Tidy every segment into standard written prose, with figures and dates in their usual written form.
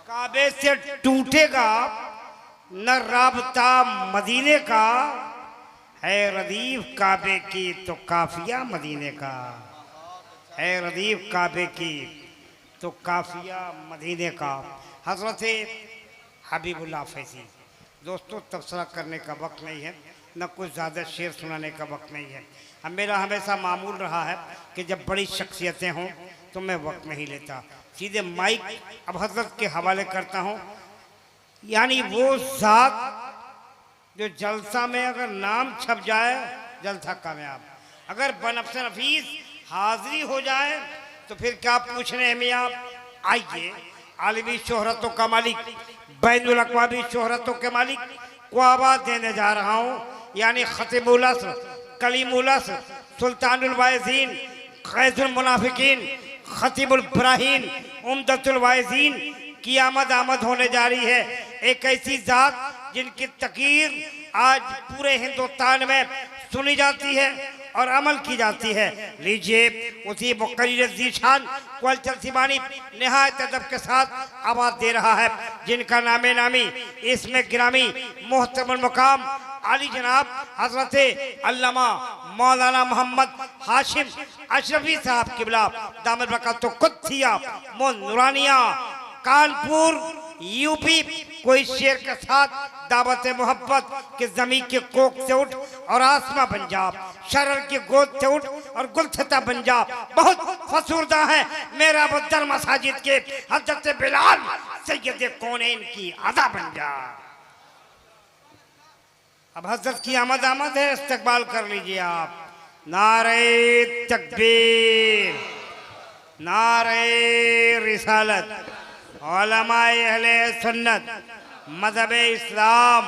काबे से टूटेगा न राबता मदीने का, है रदीफ काबे की तो काफिया मदीने का, है रदीफ काबे की तो काफिया मदीने का। हजरत हबीबुल्लाह फैज़ी। दोस्तों, तबसरा करने का वक्त नहीं है, न कुछ ज़्यादा शेर सुनाने का वक्त नहीं है। अब मेरा हमेशा मामूल रहा है कि जब बड़ी शख्सियतें हों तो मैं वक्त नहीं लेता, सीधे माइक अब हजरत के हवाले करता हूँ। यानी वो ज़ात जो जलसा में अगर नाम छप जाए जलसा कामयाब, अगर बनफ्स नफीस हाजिरी हो जाए तो फिर क्या पूछने हमें आप। आइए, आलमी शोहरतों का मालिक, बैनुल अक़वामी शोहरतों के मालिक को आवाज़ देने जा रहा हूँ। यानी खतीबुल असर, कलीमुल असर, सुल्तानुल वाइज़ीन, ग़ैज़ुल मुनाफ़िकीन, खतीबुल बराहीन, उम्दतुल वाइज़ीन की आमद होने जा रही है। एक ऐसी ज़ात जिनकी तक़रीर आज पूरे हिंदुस्तान में सुनी जाती है और अमल की जाती है। लीजिए, उसी मुक़र्रिर ज़ीशान क्वल चलसीबानी निहायत अदब के साथ आवाज़ दे रहा है, जिनका नामे नामी इसमें गिरामी मोहतरम मुकाम आली जनाब हज़रत अल्लामा मौलाना मोहम्मद हाशिम अशरफी साहब किबला दामद बरकतो कुद्सिया मो नूरानिया, कानपुर यूपी को इस शेर के साथ दावत मोहब्बत के ज़मीन के कोख से उठ और आसमां बन जा, शरर की गोद से उठ और गुलछता बन जा। बहुत फसूरदा है मेरा बदर मसाजिद के हज़रत बिलाल सैयद कौनैन की अदा बन जा। अब हज़रत की आमद है, इस्तकबाल कर लीजिए आप। नारे तकबीर, नारे रिसालत, उलमाए अहले सुन्नत, मज़हब इस्लाम,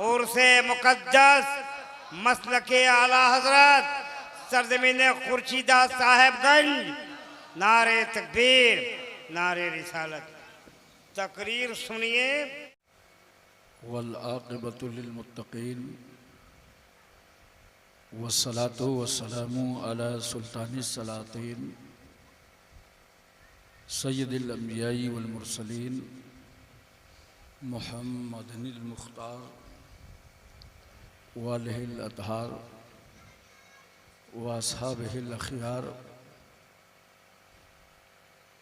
उर्से मुक़द्दस, मसलके आला हज़रत, सरज़मीन खुर्शीदा साहिबगंज। नारे तकबीर, नारे रिसालत। तकरीर सुनिए। वल आक़िबतु लिल मुत्तक़ीन वस्सलातु वस्सलामु अला सुल्तानिस सलातीन सय्यदिल अंबियाई वल मुरसलीन मुहम्मदिनिल मुख्तार वालिहिल अतहार व अस्हाबिहिल अख़ियार,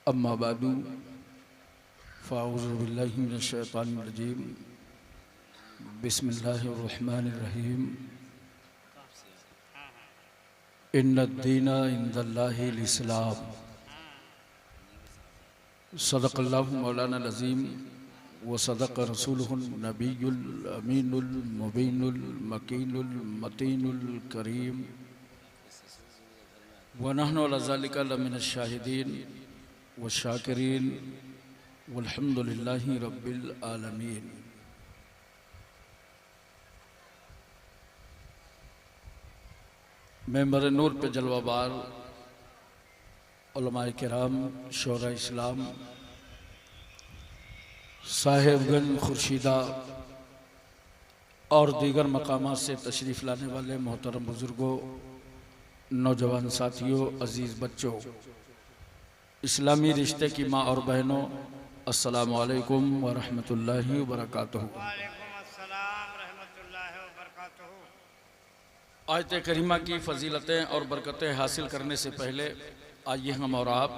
अम्मा बादु फ़अऊज़ु बिल्लाहि मिनश शैतानिर रजीम, बिस्मिल्लाहिर रहमानिर रहीम। इन्नद्दीना इंदल्लाहिल इस्लाम। सदक़ल्लाहु मौलाना अज़ीम व सदक़ रसूलुहुन नबियुल अमीनुल मुबीनुल मकीनुल मतीनुल करीम व नहनु अला ज़ालिका लमिनश शाहिदीन व शाकिरीन वल्हम्दुलिल्लाहि रब्बिल आलमीन। मेंबर नूर पे जलवाबार उलमाए किराम, शोरा इस्लाम, साहिबगंज खुर्शीदा और दीगर मकामात से तशरीफ़ लाने वाले मोहतरम बुज़ुर्गों, नौजवान साथियों, अज़ीज़ बच्चों, इस्लामी रिश्ते की माँ और बहनों, अस्सलामु अलैकुम व रहमतुल्लाहि व बरकातुहू। आयत करीमा की फ़जीलतें और बरकतें हासिल करने से पहले आइए हम और आप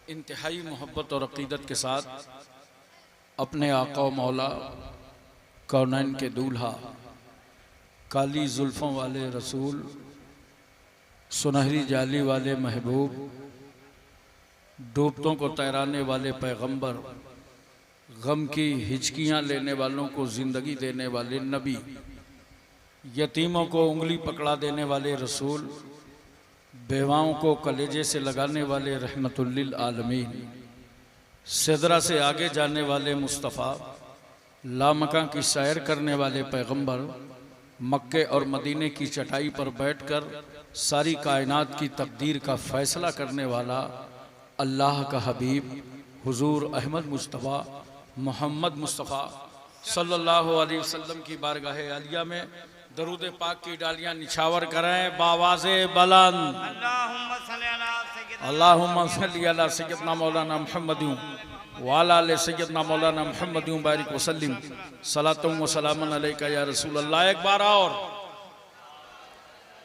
इंतहाई मोहब्बत और अक़ीदत के साथ अपने आका व मौला कौनैन के दूल्हा, काली जुल्फ़ों वाले रसूल, सुनहरी जाली वाले महबूब, डूबतों को तैराने वाले पैगंबर, गम की हिचकियाँ लेने वालों को ज़िंदगी देने वाले नबी, यतीमों को उंगली पकड़ा देने वाले रसूल, बेवाओं को कलेजे से लगाने वाले रहमतुल लिल आलमीन, सिदरा से आगे जाने वाले मुस्तफ़ा, लामका की सैर करने वाले पैगंबर, मक्के और मदीने की चटाई पर बैठकर सारी कायनात की तकदीर का फ़ैसला करने वाला अल्लाह का हबीब हुजूर अहमद मुस्तफ़ा मोहम्मद मुस्तफ़ा सल्लल्लाहु अलैहि वसल्लम की बारगाह आलिया में दरूद पाक की डालियाँ निछावर करें बावाज़े बुलंद। अल्लाहुम्मा सल्ली अला सय्यदना मौलाना मुहम्मद वाला आले सैयदना मौलाना मुहम्मद बारिक वसल्लम सलातुम व सलामन अलैका या रसूल अल्लाह। एक बार और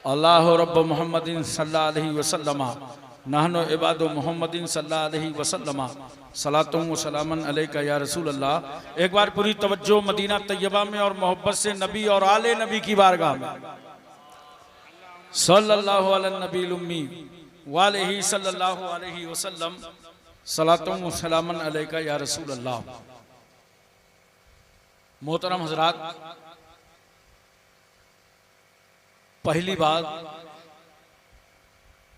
अल्लाह रब्ब मुहम्मदिन सल्लल्लाहु अलैहि वसल्लम नहनु इबादु मुहम्मदिन सल्लल्लाहु अलैहि वसल्लम सलातुम व सलामन अलैका या रसूल अल्लाह। एक बार पूरी तवज्जो मदीना तैयबा में और मोहब्बत से नबी और आले नबी की बारगाह में सल्लल्लाहु अलैहि नबी उम्मी वालेही सल्लल्लाहु अलैहि वसल्लम सलातुम व सलामन अलैका या रसूल अल्लाह। मोहतरम हजरात, पहली बार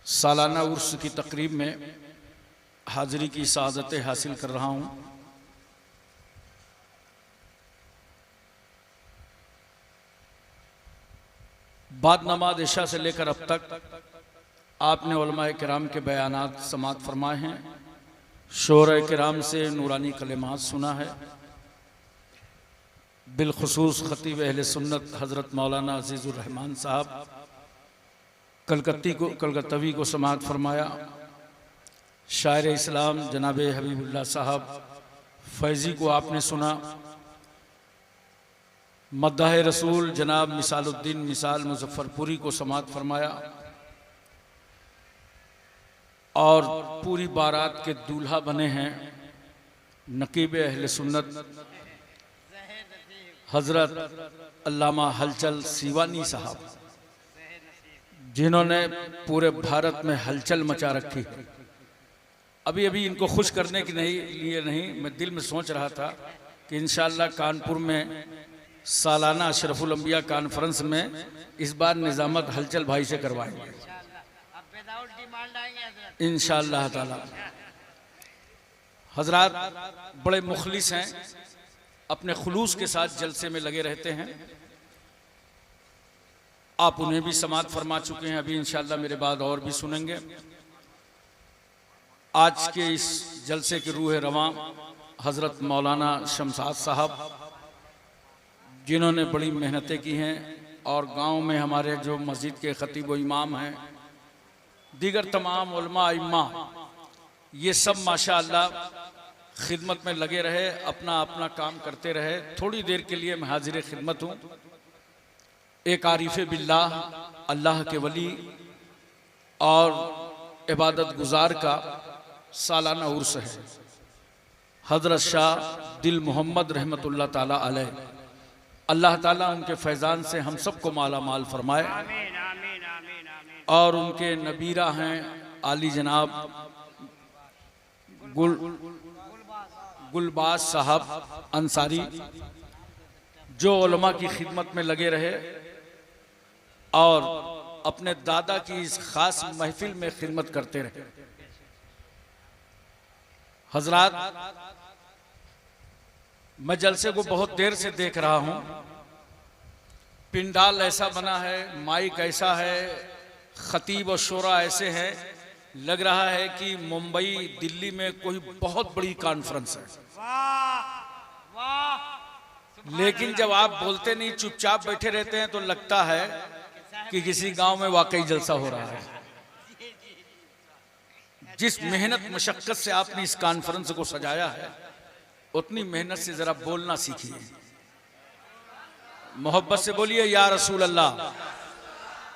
सालाना उर्स की तकरीब में हाजिरी की सआदतें हासिल कर रहा हूँ। बाद नमाज इशा से लेकर अब तक आपने उलमाए किराम के बयानात समाअत फरमाए हैं, शोरे किराम से नूरानी कलेमात सुना है। बिलखुसूस खतीब अहले सुन्नत हज़रत मौलाना अजीज़ुर रहमान साहब कलकत्तवी को समाअत फरमाया। शायर इस्लाम जनाब हबीबुल्लाह साहब फैज़ी को आपने सुना। मद्दाह रसूल जनाब मिसालुद्दीन मिसाल मुजफ्फरपुरी को समाअत फरमाया और पूरी बारात के दूल्हा बने हैं नकीब अहले सुन्नत हजरत अल्लामा हलचल सीवानी साहब, जिन्होंने पूरे भारत में हलचल मचा रखी है। अभी अभी इनको खुश करने के लिए नहीं, मैं दिल में सोच रहा था कि इंशाअल्लाह कानपुर में सालाना अशरफुल अंबिया कॉन्फ्रेंस में इस बार निजामत हलचल भाई से करवाएंगे इंशाअल्लाह ताला। हजरात बड़े मुखलिस हैं, अपने खुलूस के साथ जलसे में लगे रहते हैं। आप उन्हें भी समाअत फरमा चुके हैं, अभी इंशाअल्लाह मेरे बाद और भी सुनेंगे। आज के इस जलसे की रूह रवां हजरत मौलाना शमसाद साहब, जिन्होंने बड़ी मेहनतें की हैं और गांव में हमारे जो मस्जिद के खतीब व इमाम हैं, दीगर तमाम उलमा इम्मा, ये सब माशाअल्लाह खिदमत में लगे रहे, अपना अपना काम करते रहे। थोड़ी देर के लिए मैं हाजिर खिदमत हूँ। एक आरिफ बिल्लाह अल्लाह के वली और इबादत गुजार का सालाना उर्स है। हजरत शाह दिल मोहम्मद रहमतुल्लाह ताला अलैह, अल्लाह ताला उनके फैज़ान से हम सबको माला माल फरमाए और उनके नबीरा हैं आली जनाब गुलबाज साहब अंसारी, जो उलमा की खिदमत में लगे रहे और अपने दादा की इस खास महफिल में खिदमत करते रहे। हजरात, मैं जलसे को बहुत देर से देख रहा हूं। पिंडाल ऐसा बना है, माइक ऐसा है, खतीब और शोरा ऐसे हैं, लग रहा है कि मुंबई दिल्ली में कोई बहुत बड़ी कॉन्फ्रेंस है। लेकिन जब आप बोलते नहीं, चुपचाप बैठे रहते हैं, तो लगता है कि किसी गांव में वाकई जलसा हो रहा है। जिस मेहनत मशक्कत से आपने इस कॉन्फ्रेंस को सजाया है, उतनी मेहनत से जरा बोलना सीखिए। मोहब्बत से बोलिए या रसूल अल्लाह।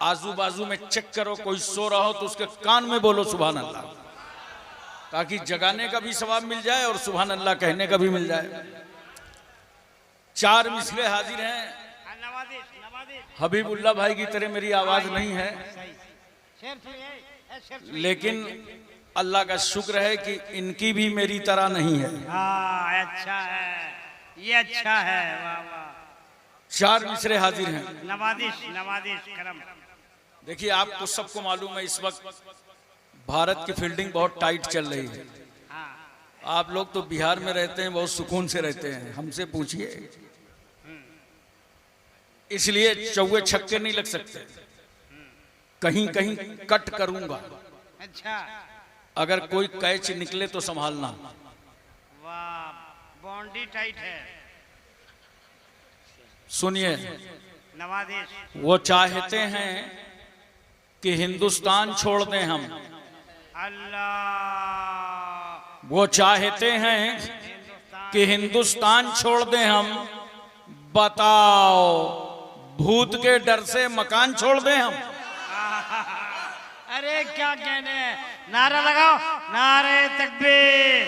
आजू बाजू में चेक करो, कोई सो रहा हो तो उसके कान में बोलो सुभान अल्लाह, ताकि जगाने का भी सवाब मिल जाए और सुभान अल्लाह कहने का भी मिल जाए। 4 मिसले हाजिर हैं। हबीबुल्लाह भाई की तरह मेरी आवाज नहीं है, लेकिन अल्लाह का शुक्र है कि इनकी भी मेरी तरह नहीं है। अच्छा है, ये अच्छा है। वाह वाह। 4 मिसरे हाजिर हैं। नवाजिश नवाजिश करम। देखिए, आपको सबको मालूम है इस वक्त भारत की फील्डिंग बहुत टाइट चल रही है। आप लोग तो बिहार में रहते हैं, बहुत सुकून से रहते हैं, हमसे पूछिए। इसलिए चौवे छक्के नहीं लग सकते, कहीं कहीं कट करूंगा। अच्छा, अगर कोई कैच निकले तो संभालना। वाह, बाउंड्री टाइट है। सुनिए, नवाजिश। वो चाहते हैं कि हिंदुस्तान छोड़ दें हम, अल्लाह। वो चाहते हैं कि हिंदुस्तान छोड़ दें हम। बताओ, भूत के डर से मकान छोड़ दें हम? अरे क्या कहने हैं, नारा लगाओ, नारे तकबीर,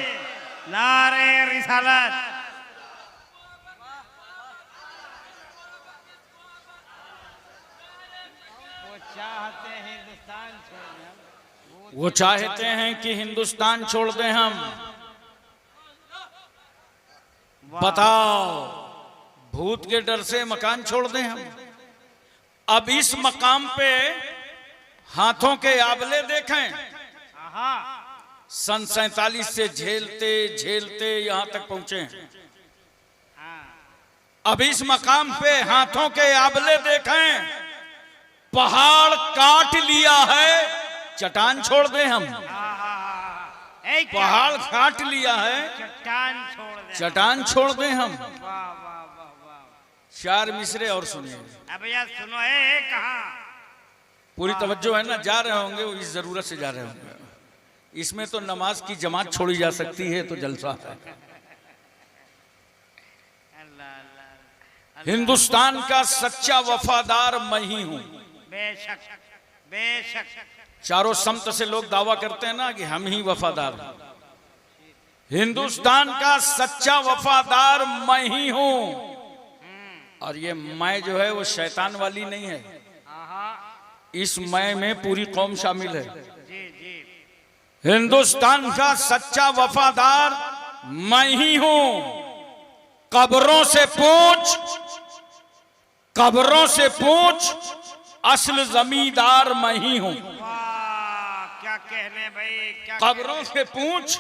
नारे रिसालत। वो चाहते हैं हिंदुस्तान छोड़ दें, वो चाहते हैं कि हिंदुस्तान छोड़ दें हम। बताओ, भूत के डर से मकान छोड़ दें हम? अब इस मकाम पे हाथों के आबले देखें। सन 47 से झेलते झेलते यहां तक पहुंचे हैं। अब इस मकाम पे हाथों के आबले देखें। पहाड़ काट लिया है, चट्टान छोड़ दें हम? पहाड़ काट लिया है, चट्टान छोड़ दें हम? चार मिसरे और सुनिए। अब यार सुनो, है कहाँ पूरी तवज्जो है ना? जा रहे होंगे, वो इस जरूरत से जा रहे होंगे। इसमें तो नमाज की जमात छोड़ी जा सकती है, तो जलसा है। हिंदुस्तान का सच्चा वफादार मैं ही हूं। बेशक बेशक। चारों समत से लोग दावा करते हैं ना कि हम ही वफादार हैं। हिंदुस्तान का सच्चा वफादार मैं ही हूं। और ये मैं जो है वो शैतान वाली नहीं है। इस मैं में पूरी कौम शामिल है। हिंदुस्तान का सच्चा वफादार मैं ही हूं। कब्रों से पूछ, कब्रों से पूछ, असल जमींदार मैं ही हूं। क्या कहने भाई, क्या कब्रों से पूछ,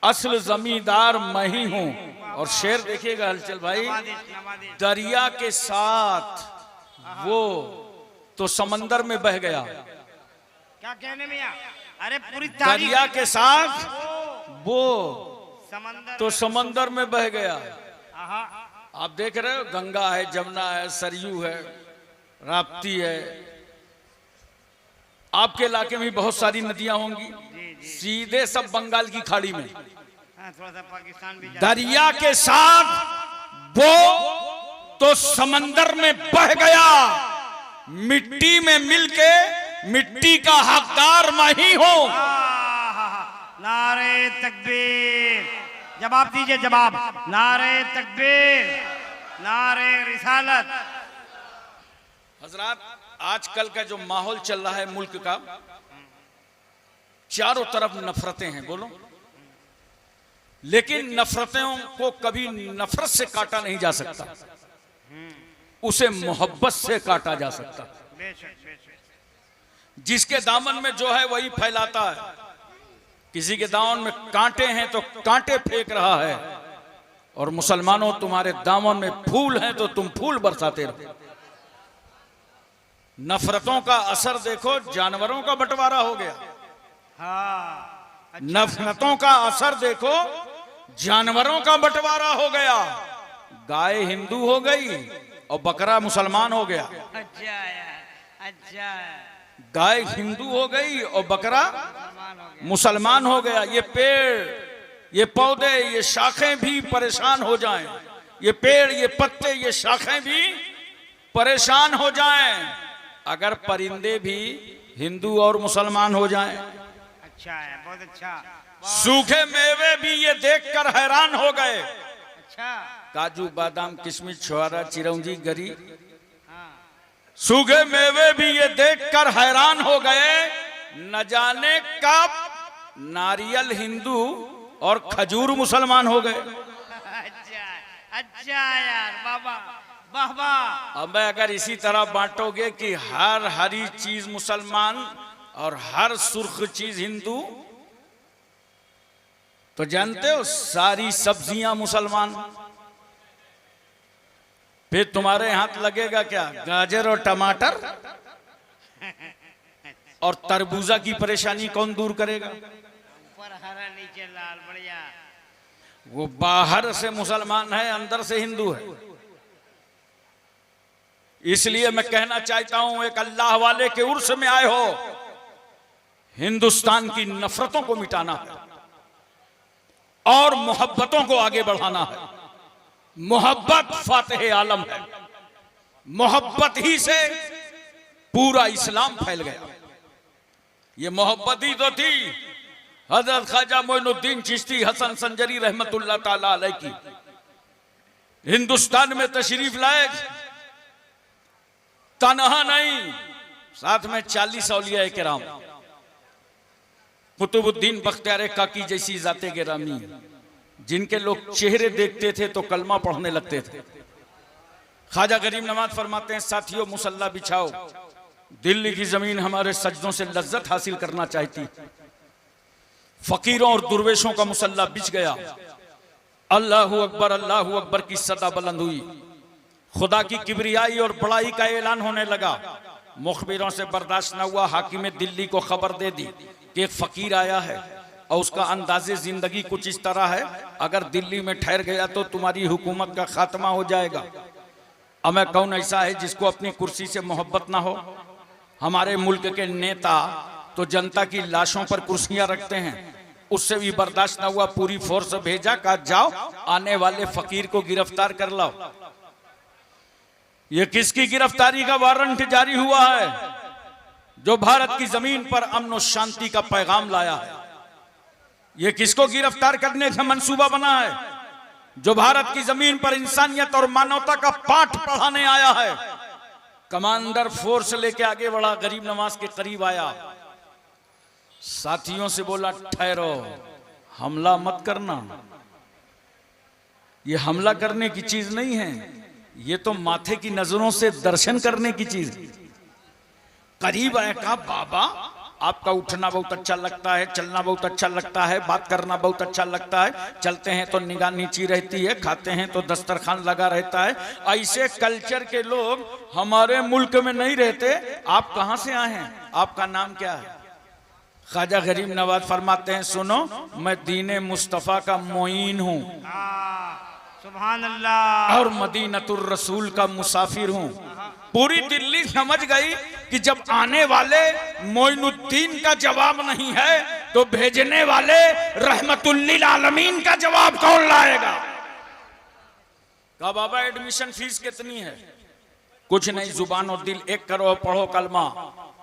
असल जमींदार मैं ही हूं। और शेर देखिएगा हलचल भाई, दरिया के साथ वो तो समंदर में बह गया। क्या कहने मियां? अरे पूरी दरिया के साथ वो समंदर तो समंदर में बह गया। आप देख रहे हो, गंगा है, जमुना है, सरयू है, राप्ती है। आपके इलाके में भी बहुत सारी नदियां होंगी, सीधे सब बंगाल की खाड़ी में। थोड़ा सा पाकिस्तान भी दरिया के साथ वो तो समंदर में बह गया। मिट्टी में मिलके मिट्टी का हकदार मैं ही हूं। नारे तकबीर, जवाब दीजिए, जवाब। नारे तकबीर, नारे रिसालत। हजरात, आजकल का जो माहौल चल रहा है मुल्क का, चारों तरफ नफरतें हैं, बोलो। लेकिन नफरतों को कभी नफरत से काटा नहीं जा सकता, उसे मोहब्बत से काटा जा सकता। जिसके दामन में जो है वही फैलाता है। किसी के दामन में कांटे हैं तो कांटे फेंक रहा है, और मुसलमानों तुम्हारे दामन में फूल हैं तो तुम फूल बरसाते रहो। नफरतों का असर देखो, जानवरों का बंटवारा हो गया। नफरतों का असर देखो, जानवरों का बंटवारा हो गया। गाय हिंदू हो गई और बकरा मुसलमान हो गया। अच्छा अच्छा। गाय हिंदू हो गई और बकरा मुसलमान हो गया। ये पेड़, ये पौधे, ये शाखें भी परेशान हो जाएं। ये पेड़, ये पत्ते, ये शाखें भी परेशान हो जाएं अगर परिंदे भी हिंदू और मुसलमान हो जाएं। अच्छा है, बहुत अच्छा। सूखे मेवे भी ये देखकर हैरान हो गए। अच्छा। काजू, बादाम, किशमिश, छुआरा, चिरौंजी, गरी, सूखे मेवे भी ये देखकर हैरान हो गए। न जाने कब नारियल हिंदू और खजूर मुसलमान हो गए। अच्छा अच्छा यार, बाबा बाबा। अब अगर इसी तरह बांटोगे कि हर हरी चीज मुसलमान और हर सुर्ख चीज हिंदू, तो जानते हो सारी सब्जियां मुसलमान। फिर तुम्हारे हाथ लगेगा क्या? गाजर और टमाटर और तरबूजा की परेशानी कौन दूर करेगा? ऊपर हरा, नीचे लाल, बढ़िया। वो बाहर से मुसलमान है, अंदर से हिंदू है। इसलिए मैं कहना चाहता हूं, एक अल्लाह वाले के उर्स में आए हो, हिंदुस्तान की नफरतों को मिटाना है। और मोहब्बतों को आगे बढ़ाना है। मोहब्बत फातिह आलम है। मोहब्बत ही से पूरा इस्लाम फैल गया। ये मोहब्बत ही तो थी हजरत ख्वाजा मोइनुद्दीन चिश्ती हसन संजरी रहमतुल्लाह ताला अलैह की। हिंदुस्तान में तशरीफ लाए, तनहा नहीं, साथ में 40 औलिया किराम, कुतुबुद्दीन बख्तियार काकी जैसी जाते गिरामी, जिनके लोग चेहरे देखते थे तो कलमा पढ़ने लगते थे। ख्वाजा गरीब नवाज फरमाते हैं, साथियों मुसल्ला बिछाओ, दिल्ली की जमीन हमारे सजदों से लज्जत हासिल करना चाहती। फकीरों और दुर्वेशों का मुसल्ला बिछ गया। अल्लाहु अकबर की सदा बुलंद हुई। खुदा की किबरियाई और बड़ाई का ऐलान होने लगा। मुखबिरों से बर्दाश्त न हुआ, हाकिम दिल्ली को खबर दे दी कि एक फकीर आया है और उसका अंदाजे जिंदगी कुछ इस तरह है, अगर दिल्ली में ठहर गया तो तुम्हारी हुकूमत का खात्मा हो जाएगा। अब मैं कौन ऐसा है जिसको अपनी कुर्सी से मोहब्बत ना हो? हमारे मुल्क के नेता तो जनता की लाशों पर कुर्सियां रखते हैं, उससे भी बर्दाश्त ना हुआ, पूरी फोर्स भेजा, कहा जाओ आने वाले फकीर को गिरफ्तार कर लाओ। ये किसकी गिरफ्तारी का वारंट जारी हुआ है? जो भारत की जमीन पर अमन और शांति का पैगाम लाया है। ये किसको गिरफ्तार करने का मंसूबा बना है? जो भारत की जमीन पर इंसानियत और मानवता का पाठ पढ़ाने आया है। कमांडर फोर्स लेके आगे बढ़ा, गरीब नवाज के करीब आया, साथियों से बोला, ठहरो, हमला मत करना। ये हमला करने की चीज नहीं है, ये तो माथे की नजरों से दर्शन करने की चीज। करीब आया, कहा बाबा आपका उठना बहुत अच्छा लगता है, चलना बहुत अच्छा लगता है, बात करना बहुत अच्छा लगता है, चलते हैं तो निगाह नीची रहती है, खाते हैं तो दस्तरखान लगा रहता है। ऐसे कल्चर के लोग हमारे मुल्क में नहीं रहते। आप कहां से आए हैं? आपका नाम क्या है? ख्वाजा गरीब नवाज फरमाते हैं, सुनो, मैं दीने मुस्तफा का मोइन हूं, सुभान अल्लाह, और मदीनतुर रसूल का मुसाफिर हूं। पूरी दिल्ली समझ गई कि जब आने वाले मोइनुद्दीन का जवाब नहीं है तो भेजने वाले रहमतुल लिल आलमीन का जवाब कौन लाएगा? कहा बाबा एडमिशन फीस कितनी है? कुछ नहीं, जुबान और दिल एक करो, पढ़ो कलमा,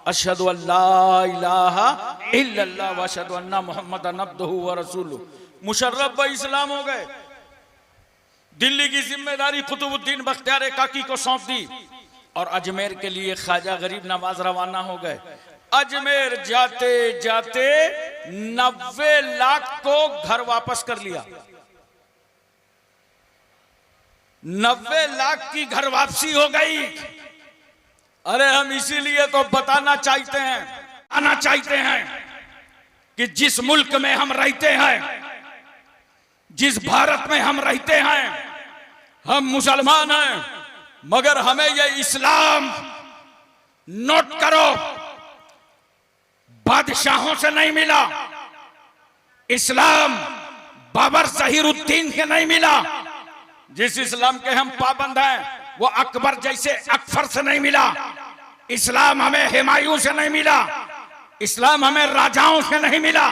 अशहदु अल्ला इलाहा इल्लल्लाह व अशहदु अन्ना मुहम्मदन अब्दुहु व रसूलुहु। मुशर्रफ भाई इस्लाम हो गए। दिल्ली की जिम्मेदारी कुतुबुद्दीन बख्तियार काकी को सौंप दी और अजमेर के लिए ख्वाजा गरीब नवाज रवाना हो गए। अजमेर जाते जाते 90 लाख को घर वापस कर लिया। 90 लाख की घर वापसी हो गई। अरे हम इसीलिए तो बताना चाहते हैं कि जिस मुल्क में हम रहते हैं, जिस भारत में हम रहते हैं, हम मुसलमान हैं, मगर हमें ये इस्लाम, नोट करो, बादशाहों से नहीं मिला। इस्लाम बाबर ज़हीरुद्दीन के नहीं मिला। जिस इस्लाम के हम पाबंद हैं वो अकबर जैसे अकबर से नहीं मिला। इस्लाम हमें हुमायूं से नहीं मिला। इस्लाम हमें राजाओं से नहीं मिला।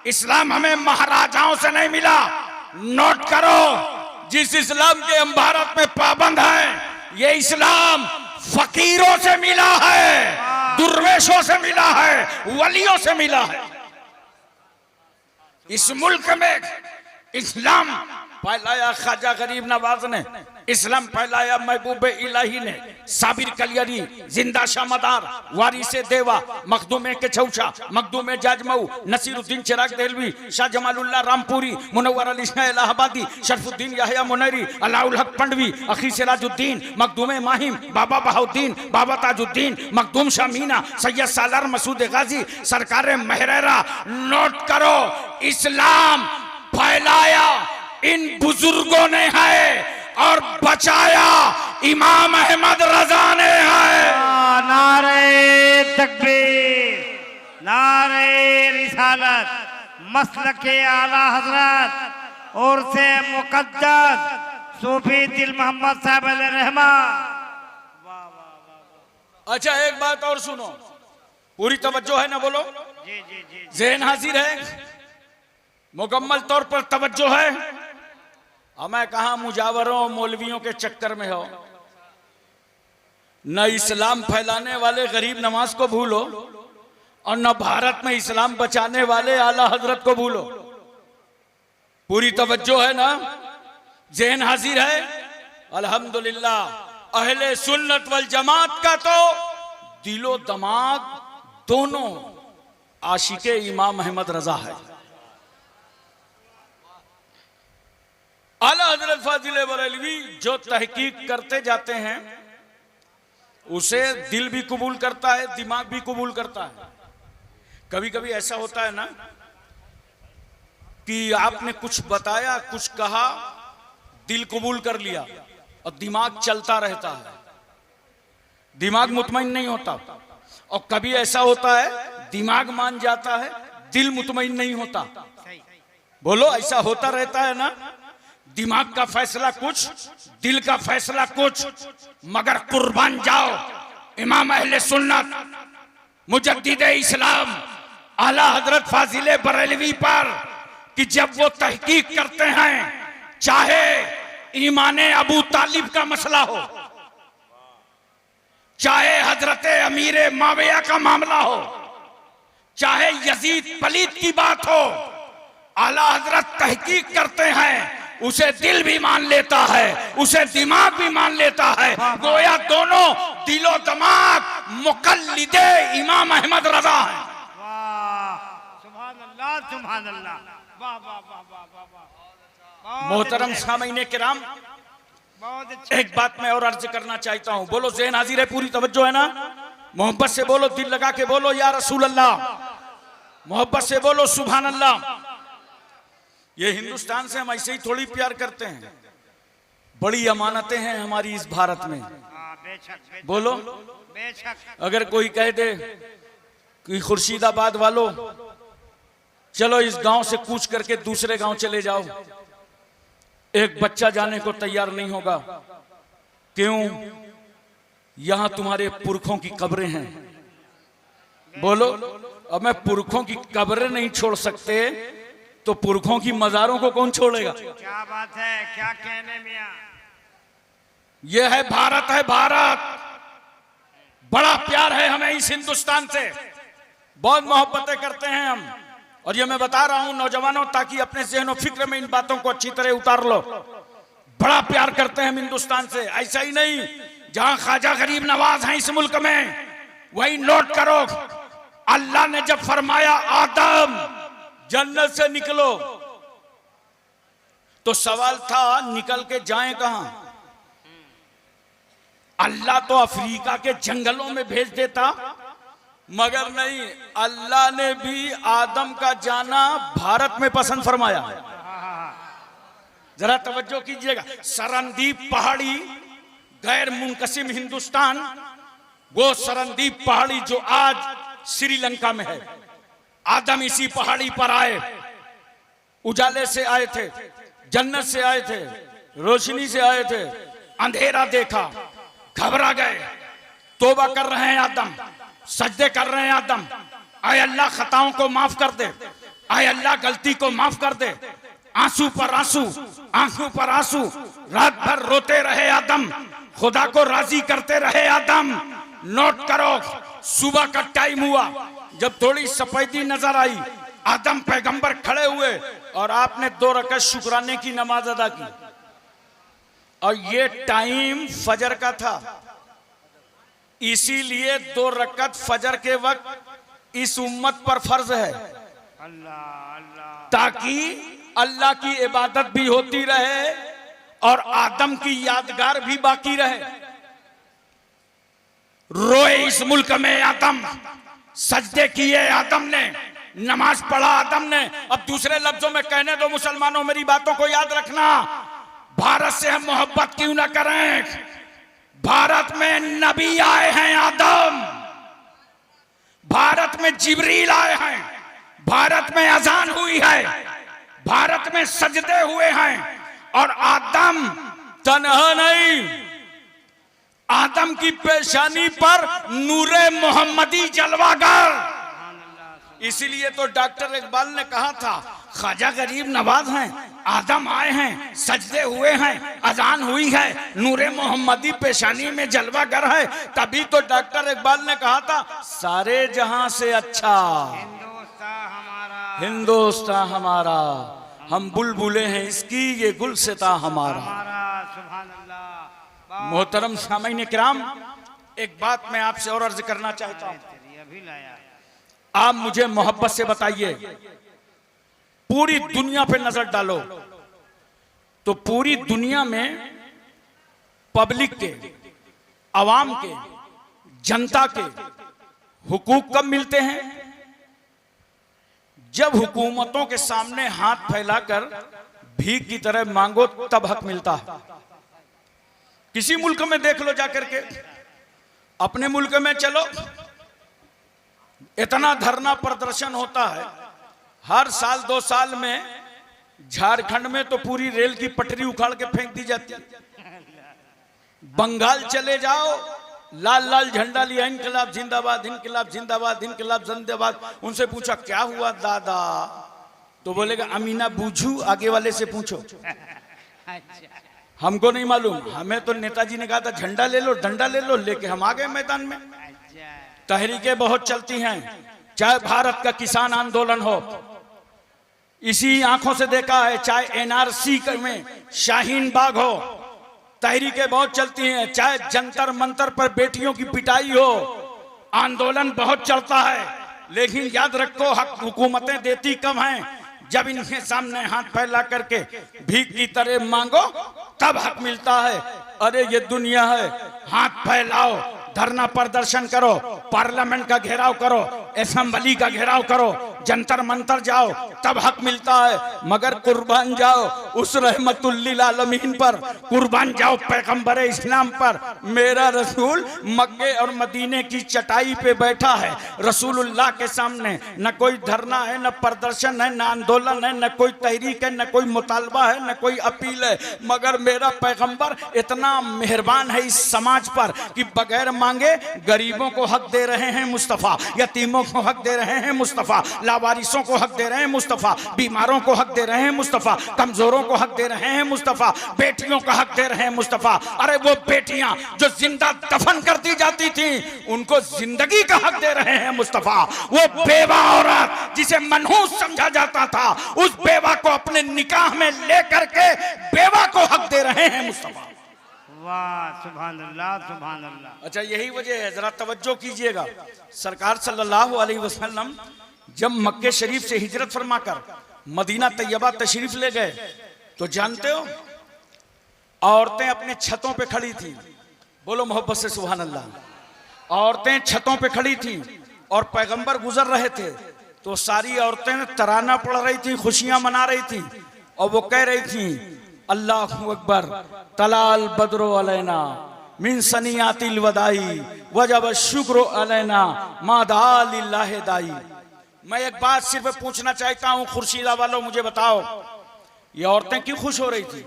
इस्लाम हमें महाराजाओं से नहीं मिला। नोट करो, जिस इस्लाम के हम भारत में पाबंद हैं, ये इस्लाम फकीरों से मिला है, दुर्वेशों से मिला है, वलियों से मिला है। इस मुल्क में इस्लाम फैलाया ख्वाजा गरीब नवाज ने, इस्लाम फैलाया महबूब इलाही ने, साबिर कलियरी, जिंदा शामदार, वारिसे देवा, मखदूमे के छौछा, मखदूमे जाजमऊ, नसीरुद्दीन चिराग देलवी, शाह जमालुल्लाह रामपुरी, मुनव्वर अली शाह इलाहाबादी, शरफुद्दीन याहिया मुनैरी, अलाउल हक पंडवी, अखी सिराजुद्दीन, मखदूमे माहिम, बाबा बहाउद्दीन, बाबा ताजुद्दीन, मखदूम शाह मीना, सैयद सालार मसूद गाजी, सरकार महरेरा। नोट करो, इस्लाम फैलाया इन बुजुर्गों ने है और बचाया इमाम अहमद रजा ने है। नारे तकबीर, नारे रिसालत, मसलके आला हजरत और से मुकद्दस सूफी दिल मोहम्मद साहब रहमान। अच्छा एक बात और सुनो, पूरी तवज्जो है ना, बोलो। जी जी जी, ज़हन हाजिर है। मुकम्मल तौर पर तवज्जो है। हमें कहा मुजावरों मौलवियों के चक्कर में हो, न इस्लाम फैलाने वाले गरीब नवाज को भूलो और न भारत में इस्लाम बचाने वाले आला हजरत को भूलो। पूरी तवज्जो है ना, ज़हन हाजिर है। अल्हम्दुलिल्लाह अहले सुन्नत वल जमात का तो दिलो दमाग दोनों आशिके इमाम अहमद रजा है। आला हजरत फाजिल बरेलवी जो तहकीक करते जाते हैं उसे दिल भी कबूल करता है, दिमाग भी कबूल करता है। कभी कभी ऐसा होता है ना कि आपने कुछ बताया, कुछ कहा, दिल कबूल कर लिया और दिमाग चलता रहता है, दिमाग मुतमईन नहीं होता। और कभी ऐसा होता है दिमाग मान जाता है, दिल मुतमईन नहीं होता। बोलो ऐसा होता रहता है ना, दिमाग का फैसला कुछ, दिल का फैसला कुछ। मगर कुर्बान जाओ इमाम अहले सुन्नत मुजद्दिद इस्लाम आला हजरत फाजिल बरेलवी पर कि जब वो तहकीक करते हैं, चाहे ईमान अबू तालिब का मसला हो, चाहे हजरत अमीर माविया का मामला हो, चाहे यजीद पलीद की बात हो, आला हजरत तहकीक करते हैं, उसे दिल भी मान लेता है, उसे दिमाग भी मान लेता है। गोया दोनों दिलो दिमाग मुकल्लिदे इमाम अहमद रजा है। सुभान अल्लाह, सुभान अल्लाह, वाह वाह वाह वाह वाह। मोहतरम सामीन किराम, एक बात मैं और अर्ज करना चाहता हूं। बोलो ज़हन हाजिर है, पूरी तवज्जो है ना, मोहब्बत से बोलो, दिल लगा के बोलो या रसूल अल्लाह, मोहब्बत से बोलो सुभान अल्लाह। ये हिंदुस्तान से हम ऐसे ही थोड़ी प्यार करते हैं, बड़ी अमानतें हैं हमारी इस भारत में। बेशक, बोलो बेशक। अगर कोई कह दे कि खुर्शीदाबाद वालों चलो इस गांव से कूच करके दूसरे गांव चले जाओ, एक बच्चा जाने को तैयार नहीं होगा। क्यों? यहां तुम्हारे पुरखों की कब्रें हैं। बोलो अब मैं पुरखों की कब्रें नहीं छोड़ सकते तो पुरखों की मजारों को कौन छोड़ेगा? क्या बात है, क्या कहने मियां। यह है भारत, है भारत। बड़ा प्यार है हमें इस हिंदुस्तान से, बहुत मोहब्बतें करते हैं हम। और ये मैं बता रहा हूं नौजवानों, ताकि अपने ज़हन और फिक्र में इन बातों को अच्छी तरह उतार लो। बड़ा प्यार करते हैं हम हिंदुस्तान से। ऐसा ही नहीं, जहां ख्वाजा गरीब नवाज हैं इस मुल्क में, वही नोट करो अल्लाह ने जब फरमाया आदम जन्नत से निकलो, तो सवाल था निकल के जाएं कहां? अल्लाह तो अफ्रीका के जंगलों में भेज देता, मगर नहीं, अल्लाह ने भी आदम का जाना भारत में पसंद फरमाया। जरा तवज्जो कीजिएगा। सरनदीप पहाड़ी, गैर मुनकसिम हिंदुस्तान, वो सरनदीप पहाड़ी जो आज श्रीलंका में है, आदम इसी पहाड़ी पर आए, उजाले से आए थे, जन्नत से आए थे, रोशनी से आए थे, अंधेरा देखा, घबरा गए, तौबा कर रहे हैं आदम, सजदे कर रहे हैं आदम, आए अल्लाह खताओं को माफ कर दे, आए अल्लाह गलती को माफ कर दे। आंसू पर आंसू, आंखों पर आंसू, रात भर रोते रहे आदम, खुदा को राजी करते रहे आदम। नोट करो, सुबह का टाइम हुआ, जब थोड़ी सफेदी नजर आई, आदम पैगंबर खड़े हुए और आपने 2 रकात शुक्राने की नमाज अदा की। और ये टाइम फजर का था, इसीलिए 2 रकात फजर के वक्त इस उम्मत पर फर्ज है, अल्लाह अल्लाह, ताकि अल्लाह की इबादत भी होती रहे और आदम की यादगार भी बाकी रहे। रोए इस मुल्क में आदम, सजदे किए आदम ने, नमाज पढ़ा आदम ने। अब दूसरे लफ्जों में कहने दो मुसलमानों, मेरी बातों को याद रखना, भारत से हम मोहब्बत क्यों ना करें? भारत में नबी आए हैं आदम, भारत में जिब्रील आए हैं, भारत में अजान हुई है, भारत में सजदे हुए हैं। और आदम तन्हा नहीं, आदम की पेशानी पर नूरे मोहम्मदी जलवागर। इसीलिए तो डॉक्टर इकबाल ने कहा था, ख्वाजा गरीब नवाज हैं, आदम आए हैं, सजदे हुए हैं, अजान हुई है, नूरे मोहम्मदी पेशानी में जलवागर है। तभी तो डॉक्टर इकबाल ने कहा था सारे जहां से अच्छा हिंदुस्तान हमारा, हिंदुस्तान हमारा, हम बुलबुले हैं इसकी, ये गुलसिता हमारा। सुभान अल्लाह। मोहतरम सामीन किराम, एक बात मैं आपसे और अर्ज करना चाहता हूं। अभी लाया आप मुझे मोहब्बत से बताइए, पूरी दुनिया पे नजर डालो तो पूरी दुनिया में पब्लिक के, आवाम के, जनता के हुकूक कब मिलते हैं? जब हुकूमतों के सामने हाथ फैलाकर भीख की तरह मांगो तब हक मिलता है। किसी मुल्क में देख लो जाकर के, अपने मुल्क में चलो, इतना धरना प्रदर्शन होता है हर साल 2 साल में। झारखंड में तो पूरी रेल की पटरी उखाड़ के फेंक दी जाती है। बंगाल चले जाओ, लाल लाल झंडा लिया, इनकलाब जिंदाबाद, इनकलाब जिंदाबाद, इनकलाब जिंदाबाद। उनसे पूछा क्या हुआ दादा, तो बोलेगा अमीना बूझू, आगे वाले से पूछो। हमको नहीं मालूम, हमें तो नेताजी ने कहा था झंडा ले लो, डंडा ले लो, लेके हम आ गए मैदान में। तहरीकें बहुत चलती हैं, चाहे भारत का किसान आंदोलन हो, इसी आंखों से देखा है, चाहे एनआरसी में शाहीन बाग हो, तहरीकें बहुत चलती हैं, चाहे जंतर मंतर पर बेटियों की पिटाई हो, आंदोलन बहुत चलता है। लेकिन याद रखो हक हुकूमतें देती कम हैं। जब इनके सामने हाथ फैला करके भीख की तरह मांगो तब हक मिलता है। अरे ये दुनिया है, हाथ फैलाओ, धरना प्रदर्शन करो, पार्लियामेंट का घेराव करो, असेंबली का घेराव करो, जंतर मंतर जाओ, तब हक मिलता है। मगर कुर्बान जाओ उस रहमतुल्लिल आलमीन पर, कुर्बान जाओ पैगंबर इस्लाम पर। मेरा रसूल मक्के और मदीने की चटाई पे बैठा है, रसूलुल्लाह के सामने न कोई धरना है, न प्रदर्शन है, न आंदोलन है, न कोई तहरीक है, न कोई मुतालबा है, न कोई अपील है। मगर मेरा पैगंबर इतना मेहरबान है इस समाज पर कि बगैर मांगे गरीबों को हक दे रहे हैं मुस्तफ़ा, यतीमों को हक दे रहे हैं मुस्तफ़ा, लावारिसों को हक दे रहे हैं मुस्तफ़ा, बीमारों को हक दे रहे हैं मुस्तफ़ा, कमजोरों को हक दे रहे हैं मुस्तफ़ा, बेटियों का हक दे रहे हैं मुस्तफ़ा। अरे वो बेटियां जो जिंदा दफन कर दी जाती थी उनको जिंदगी का हक दे रहे हैं मुस्तफ़ा। वो बेवा औरत जिसे मनहूस समझा जाता था, उस बेवा को अपने निकाह में लेकर के बेवा को हक दे रहे हैं मुस्तफ़ा। वाह सुभान अल्लाह, सुभान अल्लाह। अच्छा यही वजह है, जरा तवज्जो कीजिएगा। सरकार सल्लल्लाहु अलैहि वसल्लम जब मक्के शरीफ से हिजरत फरमाकर मदीना तैयबा तशरीफ ले गए तो जानते हो औरतें अपने छतों पे खड़ी थी। बोलो मोहब्बत से सुभान अल्लाह। औरतें छतों पे खड़ी थी और पैगंबर गुजर रहे थे तो सारी औरतें तराना पढ़ रही थी, खुशियां मना रही थी और वो कह रही थी अल्लाहु अकबर, तलाल बदरो अलैना मिन सनियातिल वदाई वजब शुक्र अलैना मादा लिल्लाहि दाई। मैं एक बात सिर्फ पूछना चाहता हूं, खुर्शीदा वालों मुझे बताओ, ये औरतें क्यों खुश हो रही थी?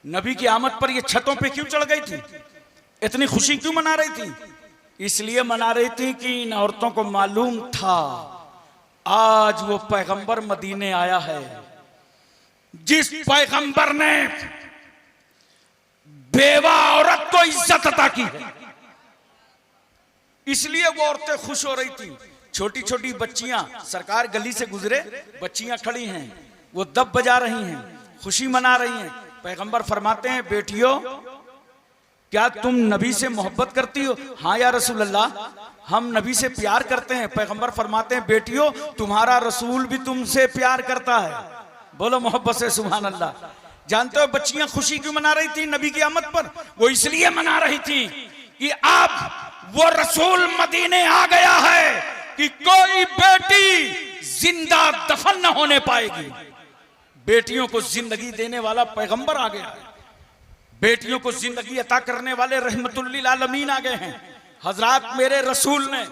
नबी की आमद पर ये छतों पे क्यों चढ़ गई थी? इतनी खुशी क्यों मना रही थी? इसलिए मना रही थी कि इन औरतों को मालूम था आज वो पैगंबर मदीने आया है, जिस पैगंबर ने बेवा औरत को इज्जत अता की है। इसलिए वो औरतें खुश हो रही थी। छोटी छोटी बच्चियां, सरकार गली से गुजरे, बच्चियां खड़ी हैं, वो दब बजा रही हैं, खुशी मना रही हैं। पैगंबर फरमाते हैं बेटियों क्या तुम नबी से मोहब्बत करती हो? हाँ या रसूल अल्लाह, हम नबी से प्यार करते हैं। पैगंबर फरमाते हैं बेटियों तुम्हारा रसूल भी तुमसे प्यार करता है। बोलो मोहब्बत से सुभान अल्लाह। जानते हो बच्चियां खुशी क्यों मना रही थी नबी की आमद पर? वो इसलिए मना रही थी कि अब वो रसूल मदीने आ गया है कि कोई बेटी जिंदा दफन न होने पाएगी। बेटियों को जिंदगी देने वाला पैगंबर आ गया है, बेटियों को जिंदगी अता करने वाले रहमतुल्लिल आलमीन आ गए हैं। हजरात मेरे रसूल ने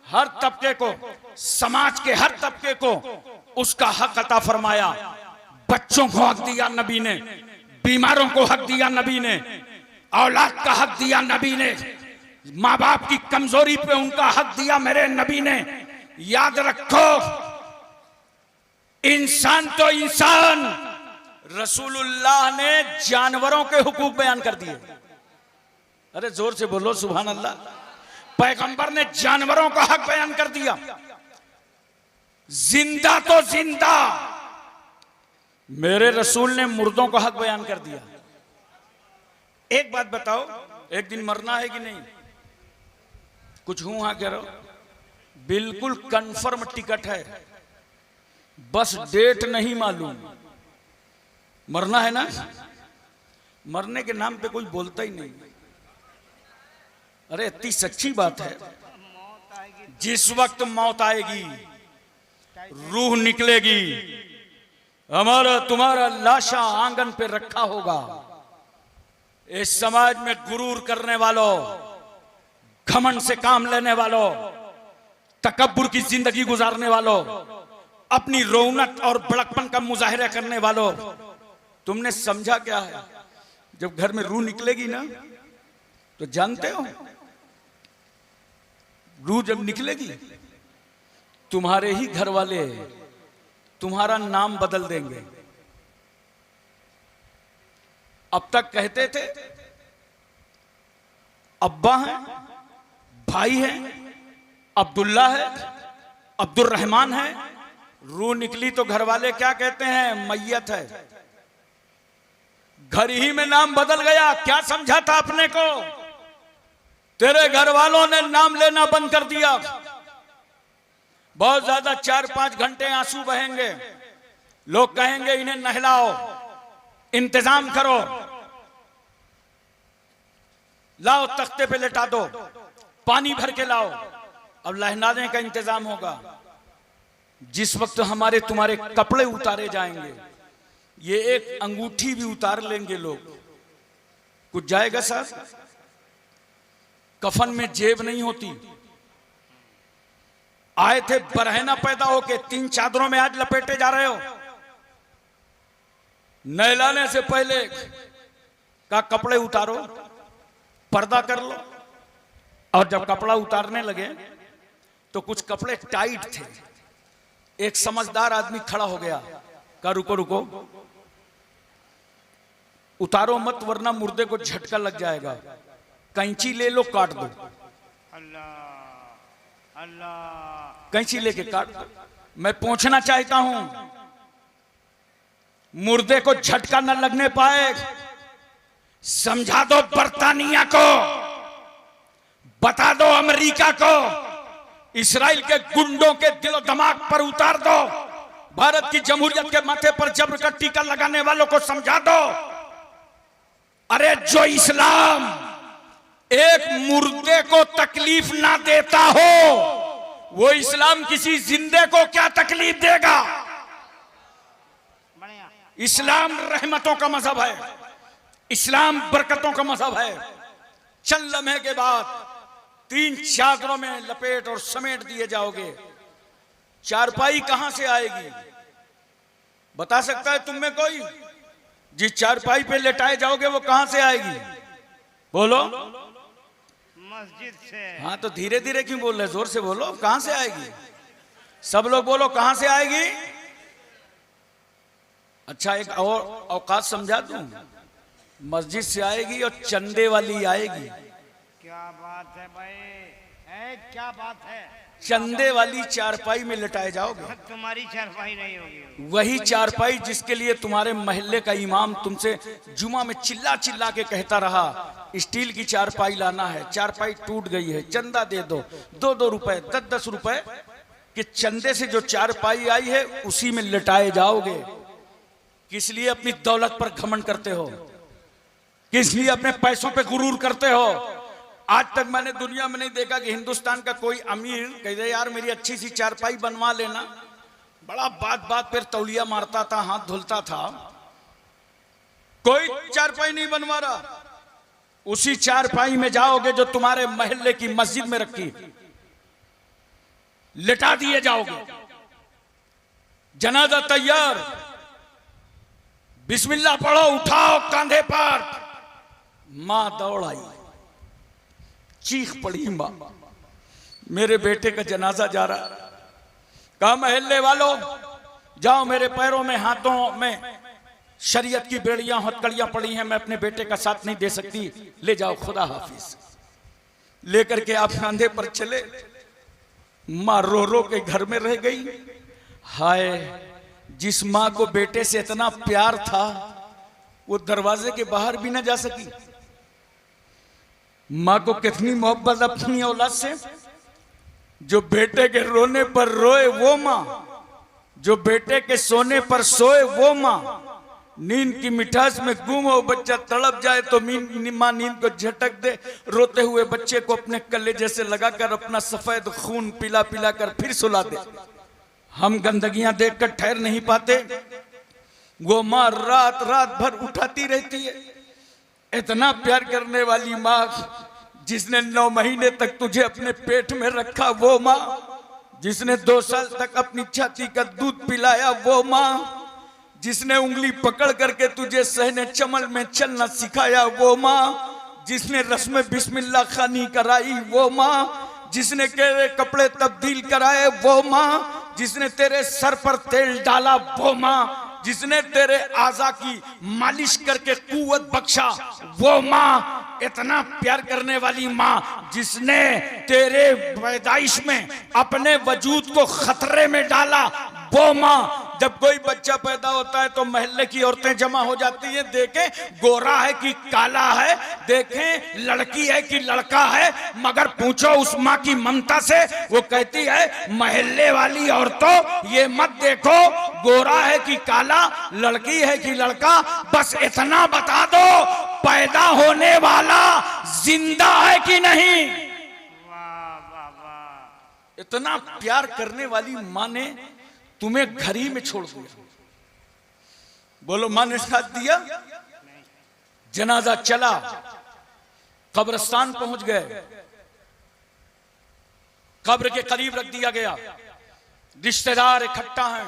हर तबके को, समाज के हर तबके को उसका हक अता फरमाया। बच्चों को हक दिया नबी ने, बीमारों को हक दिया नबी ने, औलाद का हक दिया नबी ने, माँ बाप की कमजोरी पे उनका हक दिया मेरे नबी ने। याद रखो इंसान तो इंसान, रसूलुल्लाह ने जानवरों के हुकूक बयान कर दिए। अरे जोर से बोलो सुभान अल्लाह। पैगंबर ने जानवरों का हक बयान कर दिया, जिंदा तो जिंदा। मेरे रसूल ने मुर्दों का हक बयान कर दिया। एक बात बताओ, एक दिन मरना है कि नहीं? कुछ हूं हाँ कह रहा हूं। बिल्कुल कंफर्म टिकट है, बस डेट नहीं मालूम। मरना है ना? मरने के नाम पे कोई बोलता ही नहीं। अरे इतनी सच्ची बात है, जिस वक्त मौत आएगी, रूह निकलेगी, हमारा तुम्हारा लाशा आंगन पे रखा होगा। इस समाज में गुरूर करने वालों, घमंड से काम लेने वालों, तकब्बुर की जिंदगी गुजारने वालों, अपनी रौनक और बड़कपन का मुजाहिरा करने वालों, तुमने समझा क्या है? जब घर में रूह निकलेगी ना, तो जानते हो रूह जब निकलेगी, तुम्हारे ही घर वाले तुम्हारा नाम बदल देंगे। अब तक कहते थे अब्बा है, भाई है, अब्दुल्ला है, अब्दुल रहमान है। रूह निकली तो घर वाले क्या कहते हैं? मैयत है। घर ही में नाम बदल गया। क्या समझा था अपने को? तेरे घर वालों ने नाम लेना बंद कर दिया। बहुत ज्यादा 4-5 घंटे आंसू बहेंगे। लोग कहेंगे इन्हें नहलाओ, इंतजाम करो, लाओ तख्ते पे लेटा दो, पानी भर के लाओ। अब लहनाने का इंतजाम होगा। जिस वक्त हमारे तुम्हारे कपड़े उतारे जाएंगे, ये एक अंगूठी भी उतार लेंगे लोग। कुछ जाएगा साहब? कफन में जेब नहीं होती। आए थे बरहना पैदा होके, 3 चादरों में आज लपेटे जा रहे हो। नहलाने से पहले का कपड़े उतारो, पर्दा कर लो। और जब कपड़ा उतारने लगे तो कुछ कपड़े टाइट थे। एक समझदार आदमी खड़ा हो गया, कहा रुको रुको, उतारो मत वरना मुर्दे को झटका लग जाएगा। कैंची ले लो, काट दो। अल्लाह अल्लाह। कैंची लेके काट दो। मैं पूछना चाहता हूं, मुर्दे को झटका न लगने पाए, समझा दो बर्तानिया को, बता दो अमेरिका को, इस्राइल के गुंडों के दिलो दिमाग पर उतार दो, भारत की जमहूरियत के माथे पर जबर का टीका लगाने वालों को समझा दो। अरे जो इस्लाम एक मुर्दे को तकलीफ ना देता हो, वो इस्लाम किसी जिंदे को क्या तकलीफ देगा? इस्लाम रहमतों का मजहब है, इस्लाम बरकतों का मजहब है। चंद लम्हे के बाद 3 चादरों में लपेट और समेट दिए जाओगे। चारपाई कहां से आएगी? बता सकता है तुम में कोई? जिस चारपाई पे लेटाए जाओगे वो कहां से आएगी? बोलो। मस्जिद से। हाँ तो धीरे धीरे क्यों बोल रहे? जोर से बोलो। कहां से आएगी? सब लोग बोलो, कहां से आएगी? अच्छा एक और औकात समझा दूं, मस्जिद से आएगी और चंदे वाली आएगी। क्या बात है भाई, क्या बात है? चंदे वाली चारपाई में लेटाए जाओगे। तुम्हारी चारपाई नहीं होगी। वही चारपाई जिसके लिए तुम्हारे मोहल्ले का इमाम तुमसे जुमा में चिल्ला चिल्ला के कहता रहा स्टील की चारपाई लाना है, चारपाई टूट गई है, चंदा दे दो। 2-2 रुपए 10-10 रुपए के चंदे से जो चारपाई आई है उसी में लेटाए जाओगे। किस लिए अपनी दौलत पर घमंड करते हो? किस लिए अपने पैसों पे गुरूर करते हो? आज तक मैंने दुनिया में नहीं देखा कि हिंदुस्तान का कोई अमीर कह दे यार मेरी अच्छी सी चारपाई बनवा लेना। बड़ा बात बात पर तौलिया मारता था, हाथ धुलता था। कोई चारपाई नहीं बनवा रहा। उसी चारपाई में जाओगे जो तुम्हारे मोहल्ले की मस्जिद में रखी, लेटा दिए जाओगे। जनाजा तैयार, बिस्मिल्लाह पढ़ो, उठाओ कंधे पर। मां दौड़ आई, चीख पड़ी मां, मेरे बेटे का जनाजा जा रहा। कहा मोहल्ले वालों जाओ, मेरे पैरों में हाथों में शरीयत की बेड़ियां हथकड़ियां पड़ी हैं, मैं अपने बेटे का साथ नहीं दे सकती, ले जाओ, खुदा हाफिज। लेकर के आप कंधे पर चले। माँ रो रो के घर में रह गई। हाय, जिस माँ को बेटे से इतना प्यार था वो दरवाजे के बाहर भी ना जा सकी। माँ को कितनी मोहब्बत अपनी औलाद से। जो बेटे के रोने पर रोए वो माँ, जो बेटे के सोने पर सोए वो माँ, नींद की मिठास में गुम हो बच्चा तड़प जाए तो माँ नींद को झटक दे, रोते हुए बच्चे को अपने कलेजे से लगाकर अपना सफेद खून पिला पिला कर फिर सुला दे। हम गंदगियां देखकर ठहर नहीं पाते, वो माँ रात रात भर उठाती रहती है। इतना प्यार करने वाली माँ, जिसने 9 महीने तक तुझे अपने पेट में रखा वो माँ, जिसने 2 साल तक अपनी छाती का दूध पिलाया वो माँ, जिसने उंगली पकड़ करके तुझे सहने चमल में चलना सिखाया वो माँ, जिसने रस्म बिस्मिल्लाह खानी कराई वो माँ, जिसने तेरे कपड़े तब्दील कराए वो माँ, जिसने तेरे सर पर तेल डाला वो माँ, जिसने तेरे आजा की मालिश करके कुव्वत बख्शा वो माँ, इतना प्यार करने वाली माँ, जिसने तेरे पैदाइश में अपने वजूद को खतरे में डाला वो माँ। जब कोई बच्चा पैदा होता है तो मोहल्ले की औरतें जमा हो जाती हैं, देखें गोरा है कि काला है, देखें लड़की है कि लड़का है, मगर पूछो उस माँ की ममता से, वो कहती है मोहल्ले वाली औरतों ये मत देखो गोरा है कि काला, लड़की है कि लड़का, बस इतना बता दो पैदा होने वाला जिंदा है कि नहीं। वाह वाह वाह। इतना प्यार करने वाली माँ ने तुम्हें घर ही में छोड़ दिया। बोलो, माँ ने साथ दिया। जनाजा चला, कब्रिस्तान पहुंच गए, कब्र के करीब रख दिया गया, रिश्तेदार इकट्ठा हैं,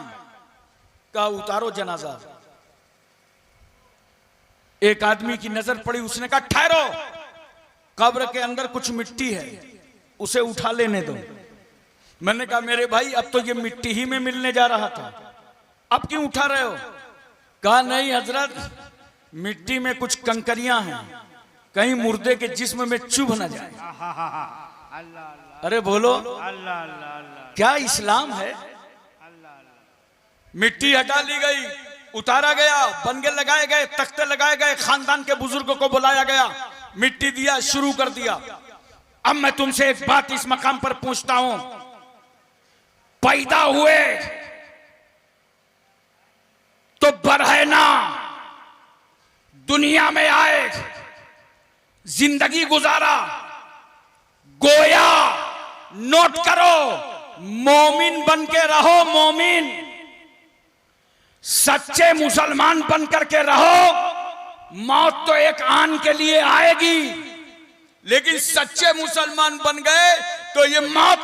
कहा उतारो जनाजा। एक आदमी की नजर पड़ी, उसने कहा ठहरो, कब्र के अंदर कुछ मिट्टी है, उसे उठा लेने दो। मैंने कहा मेरे भाई अब तो ये मिट्टी ही में मिलने जा रहा था, अब क्यों उठा रहे हो? कहा नहीं हजरत, मिट्टी में कुछ कंकरियां हैं, कहीं मुर्दे के जिस्म में चुभ न जाए। अरे बोलो अल्लाह अल्लाह। क्या इस्लाम है? मिट्टी हटा ली गई, उतारा गया, बनगे लगाए गए, तख्ते लगाए गए, खानदान के बुजुर्गों को बुलाया गया, मिट्टी दिया, शुरू कर दिया। अब मैं तुमसे एक बात इस मकाम पर पूछता हूं, पैदा हुए तो बरहना दुनिया में आए, जिंदगी गुजारा, गोया नोट करो, मोमिन बन के रहो, मोमिन सच्चे मुसलमान बन करके रहो। मौत तो एक आन के लिए आएगी, लेकिन सच्चे मुसलमान बन गए तो ये मौत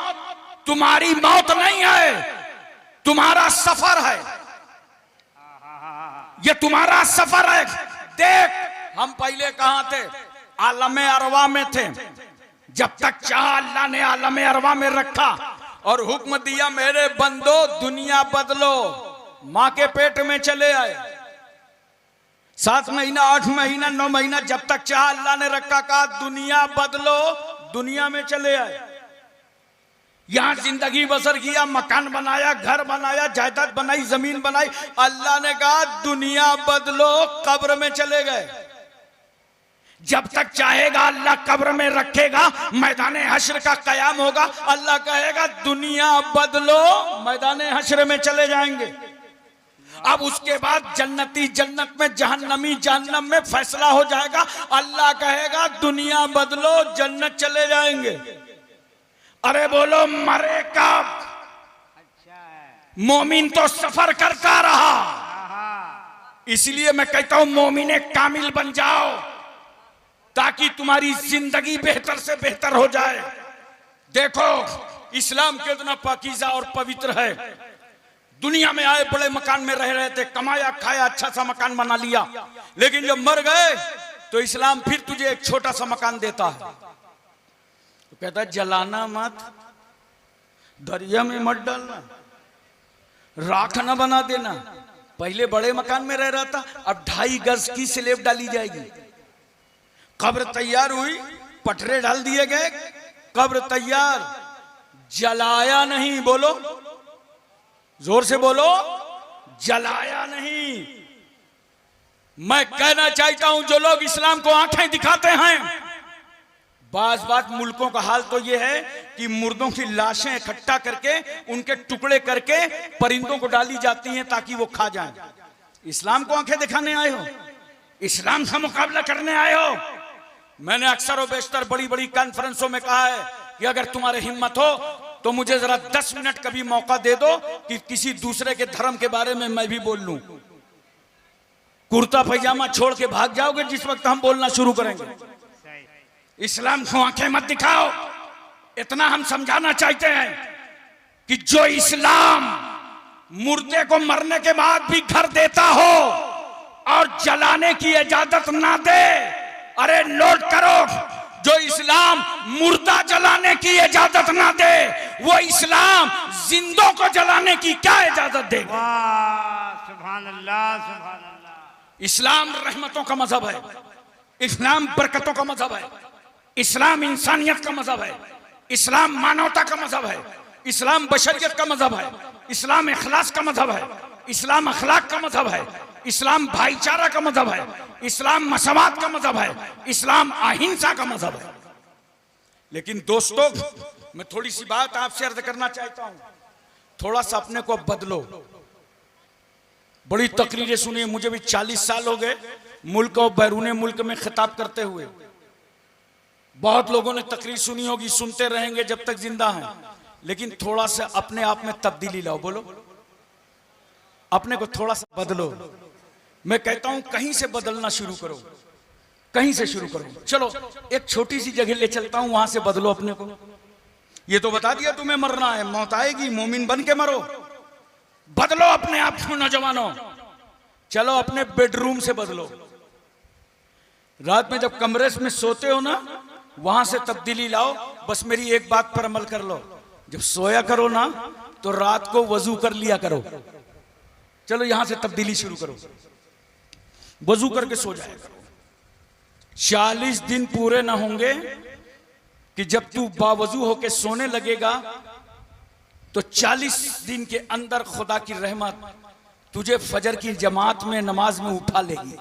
तुम्हारी मौत नहीं है, तुम्हारा सफर है, ये तुम्हारा सफर है। देख, हम पहले कहां थे? आलमे अरवा में थे। जब तक चाह अल्लाह ने आलमे अरवा में रखा और हुक्म दिया मेरे बंदो दुनिया बदलो, मां के पेट में चले आए। 7 महीना, 8 महीना, 9 महीना, जब तक चाह अल्लाह ने रखा, कहा दुनिया बदलो, दुनिया में चले आए। यहां जिंदगी बसर किया, मकान बनाया, घर बनाया, जायदाद बनाई, जमीन बनाई। अल्लाह ने कहा दुनिया बदलो, कब्र में चले गए। जब तक चाहेगा अल्लाह कब्र में रखेगा, मैदान हश्र का कयाम होगा, अल्लाह कहेगा दुनिया बदलो, मैदान हश्र में चले जाएंगे। अब उसके बाद जन्नती जन्नत में, जहन्नमी जहन्नम में फैसला हो जाएगा। अल्लाह कहेगा दुनिया बदलो, जन्नत चले जाएंगे। अरे बोलो मरे कब? मोमिन तो सफर करता रहा। इसलिए मैं कहता हूं मोमिने कामिल बन जाओ, ताकि तुम्हारी जिंदगी बेहतर से बेहतर हो जाए। देखो इस्लाम कितना पाकीज़ा और पवित्र है। दुनिया में आए, बड़े मकान में रह रहे थे, कमाया खाया, अच्छा सा मकान बना लिया, लेकिन जब मर गए तो इस्लाम फिर तुझे एक छोटा सा मकान देता है। तो कहता है जलाना मत, दरिया में मत डालना, राख न बना देना। पहले बड़े मकान में रह रहा था, अब 2.5 गज की स्लेब डाली जाएगी। कब्र तैयार हुई, पटरे डाल दिए गए, कब्र तैयार, जलाया नहीं। बोलो, जोर से बोलो, जलाया नहीं। मैं कहना चाहता हूं जो लोग इस्लाम को आंखें दिखाते हैं, बात मुल्कों का हाल तो यह है कि मुर्दों की लाशें इकट्ठा करके उनके टुकड़े करके परिंदों को डाली जाती हैं ताकि वो खा जाएं। इस्लाम को आंखें दिखाने आए हो? इस्लाम का मुकाबला करने आए हो? मैंने अक्सर और बेशतर बड़ी बड़ी कॉन्फ्रेंसों में कहा है कि अगर तुम्हारे हिम्मत हो तो मुझे जरा 10 मिनट कभी मौका दे दो कि किसी दूसरे के धर्म के बारे में मैं भी बोल लूं। कुर्ता पैजामा छोड़ के भाग जाओगे जिस वक्त हम बोलना शुरू करेंगे। इस्लाम को आंखें मत दिखाओ। इतना हम समझाना चाहते हैं कि जो इस्लाम मुर्दे को मरने के बाद भी घर देता हो और जलाने की इजाजत ना दे, अरे नोट करो, जो इस्लाम मुर्दा जलाने की इजाजत ना दे, वो इस्लाम जिंदों को जलाने की क्या इजाजत देगा? सुभान अल्लाह, सुभान अल्लाह। इस्लाम रहमतों का मजहब है, इस्लाम बरकतों का मजहब है, इस्लाम इंसानियत का मजहब है, इस्लाम मानवता का मजहब है, इस्लाम बशरियत का मजहब है, इस्लाम इखलास का मजहब है, इस्लाम अखलाक का मजहब है, इस्लाम भाईचारा का मजहब है, इस्लाम मसवात का मजहब है, इस्लाम अहिंसा का मजहब है। लेकिन दोस्तों, मैं थोड़ी सी बात आपसे अर्ज करना चाहता हूं, थोड़ा सा अपने को बदलो। बड़ी तकरीरें सुनी, मुझे भी 40 साल हो गए मुल्क और बैरून मुल्क में खिताब करते हुए। बहुत लोगों ने तकरीर सुनी होगी, सुनते रहेंगे जब तक जिंदा हैं। लेकिन थोड़ा सा अपने आप में तब्दीली लाओ। बोलो, अपने को थोड़ा सा बदलो। मैं कहता हूं कहीं से बदलना शुरू करो, कहीं से शुरू करो। चलो एक छोटी सी जगह ले चलता हूं, वहां से बदलो अपने को। ये तो बता दिया तुम्हें मरना है, मौत आएगी, मोमिन बन के मरो। बदलो अपने आप को नौजवानों। चलो अपने बेडरूम से बदलो। रात में जब कमरे में सोते हो ना, वहां से तब्दीली लाओ। बस मेरी एक बात पर अमल कर लो, जब सोया करो ना तो रात को वजू कर लिया करो। चलो यहां से तब्दीली शुरू करो, वजू करके सो जाया करो। 40 दिन पूरे ना होंगे कि जब तू बावजू होके सोने लगेगा तो 40 दिन के अंदर खुदा की रहमत तुझे फजर की जमात में नमाज में उठा लेगी।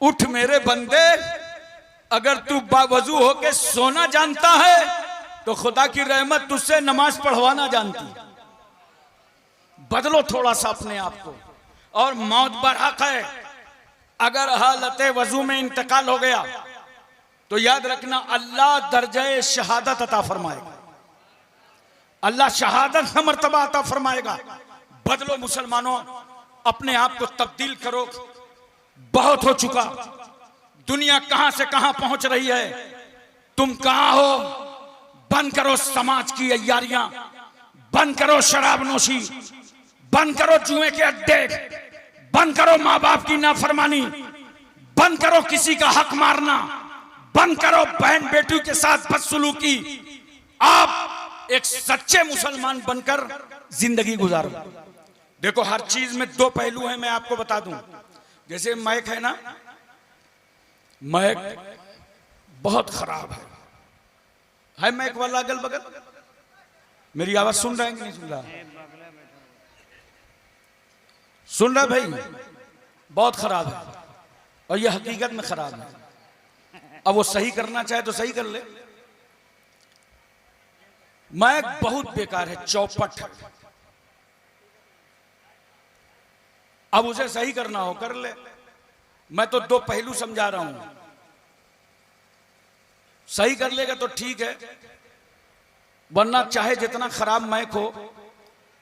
उठ मेरे बंदे, अगर तू बावजू होके सोना जानता है तो खुदा की रहमत तुझसे नमाज पढ़वाना जानती। बदलो थोड़ा सा अपने आप को। और मौत बरहक है। अगर हालत वजू में इंतकाल हो गया तो याद रखना, अल्लाह दर्जे शहादत अता फरमाएगा, अल्लाह शहादत का मर्तबा अता फरमाएगा। बदलो मुसलमानों, अपने आप को तब्दील करो। बहुत हो चुका, दुनिया कहां से कहां पहुंच रही है, तुम कहां हो? बंद करो समाज की अय्यारियां, बंद करो शराब नोशी, बंद करो जुए के अड्डे, बंद करो माँ बाप की नाफरमानी, बंद करो किसी का हक मारना, बंद करो बहन बेटी के साथ बदसलूकी। आप एक सच्चे मुसलमान बनकर जिंदगी गुजारो। देखो, हर चीज में 2 पहलू हैं, मैं आपको बता दूं। जैसे महक है ना, महक बहुत खराब है महक वाला अगल बगल? मेरी आवाज सुन रहे हैं कि नहीं सुन रहा? सुन रहा भाई? बहुत खराब है और ये हकीकत में खराब है। अब वो सही करना चाहे तो सही कर ले। महक बहुत बेकार है, चौपट है। अब उसे सही करना हो कर ले। मैं तो 2 पहलू समझा रहा हूं। सही कर लेगा तो ठीक है, वरना चाहे जितना खराब महक हो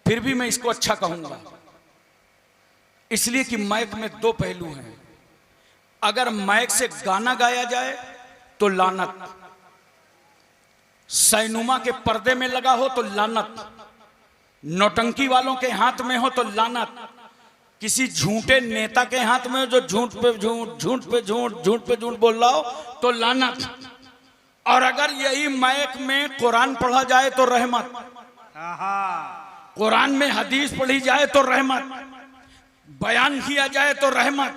फिर भी मैं इसको अच्छा कहूंगा। इसलिए कि महक में 2 पहलू हैं। अगर महक से गाना गाया जाए तो लानत, सैनुमा के पर्दे में लगा हो तो लानत, नौटंकी वालों के हाथ में हो तो लानत, किसी झूठे नेता के हाथ में जो झूठ पे झूठ, झूठ पे झूठ, झूठ पे झूठ बोल रहा हो तो लानत। और अगर यही महक में कुरान पढ़ा जाए तो रहमत। कुरान में हदीस पढ़ी जाए तो रहमत, बयान किया जाए तो रहमत,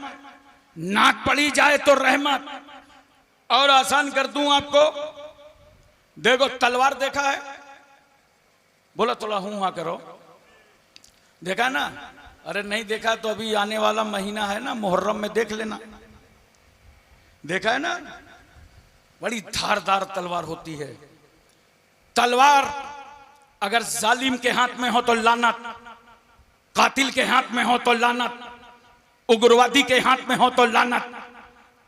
नात पढ़ी जाए तो रहमत। और आसान कर दूं आपको, देखो तलवार देखा है, बोला थोड़ा हूं करो, देखा ना? अरे नहीं देखा तो अभी आने वाला महीना है ना मुहर्रम में देख लेना, देखा है ना? बड़ी धारदार तलवार होती है। तलवार अगर जालिम के हाथ में हो तो लानत, कातिल के हाथ में हो तो लानत, उग्रवादी के हाथ में हो तो लानत,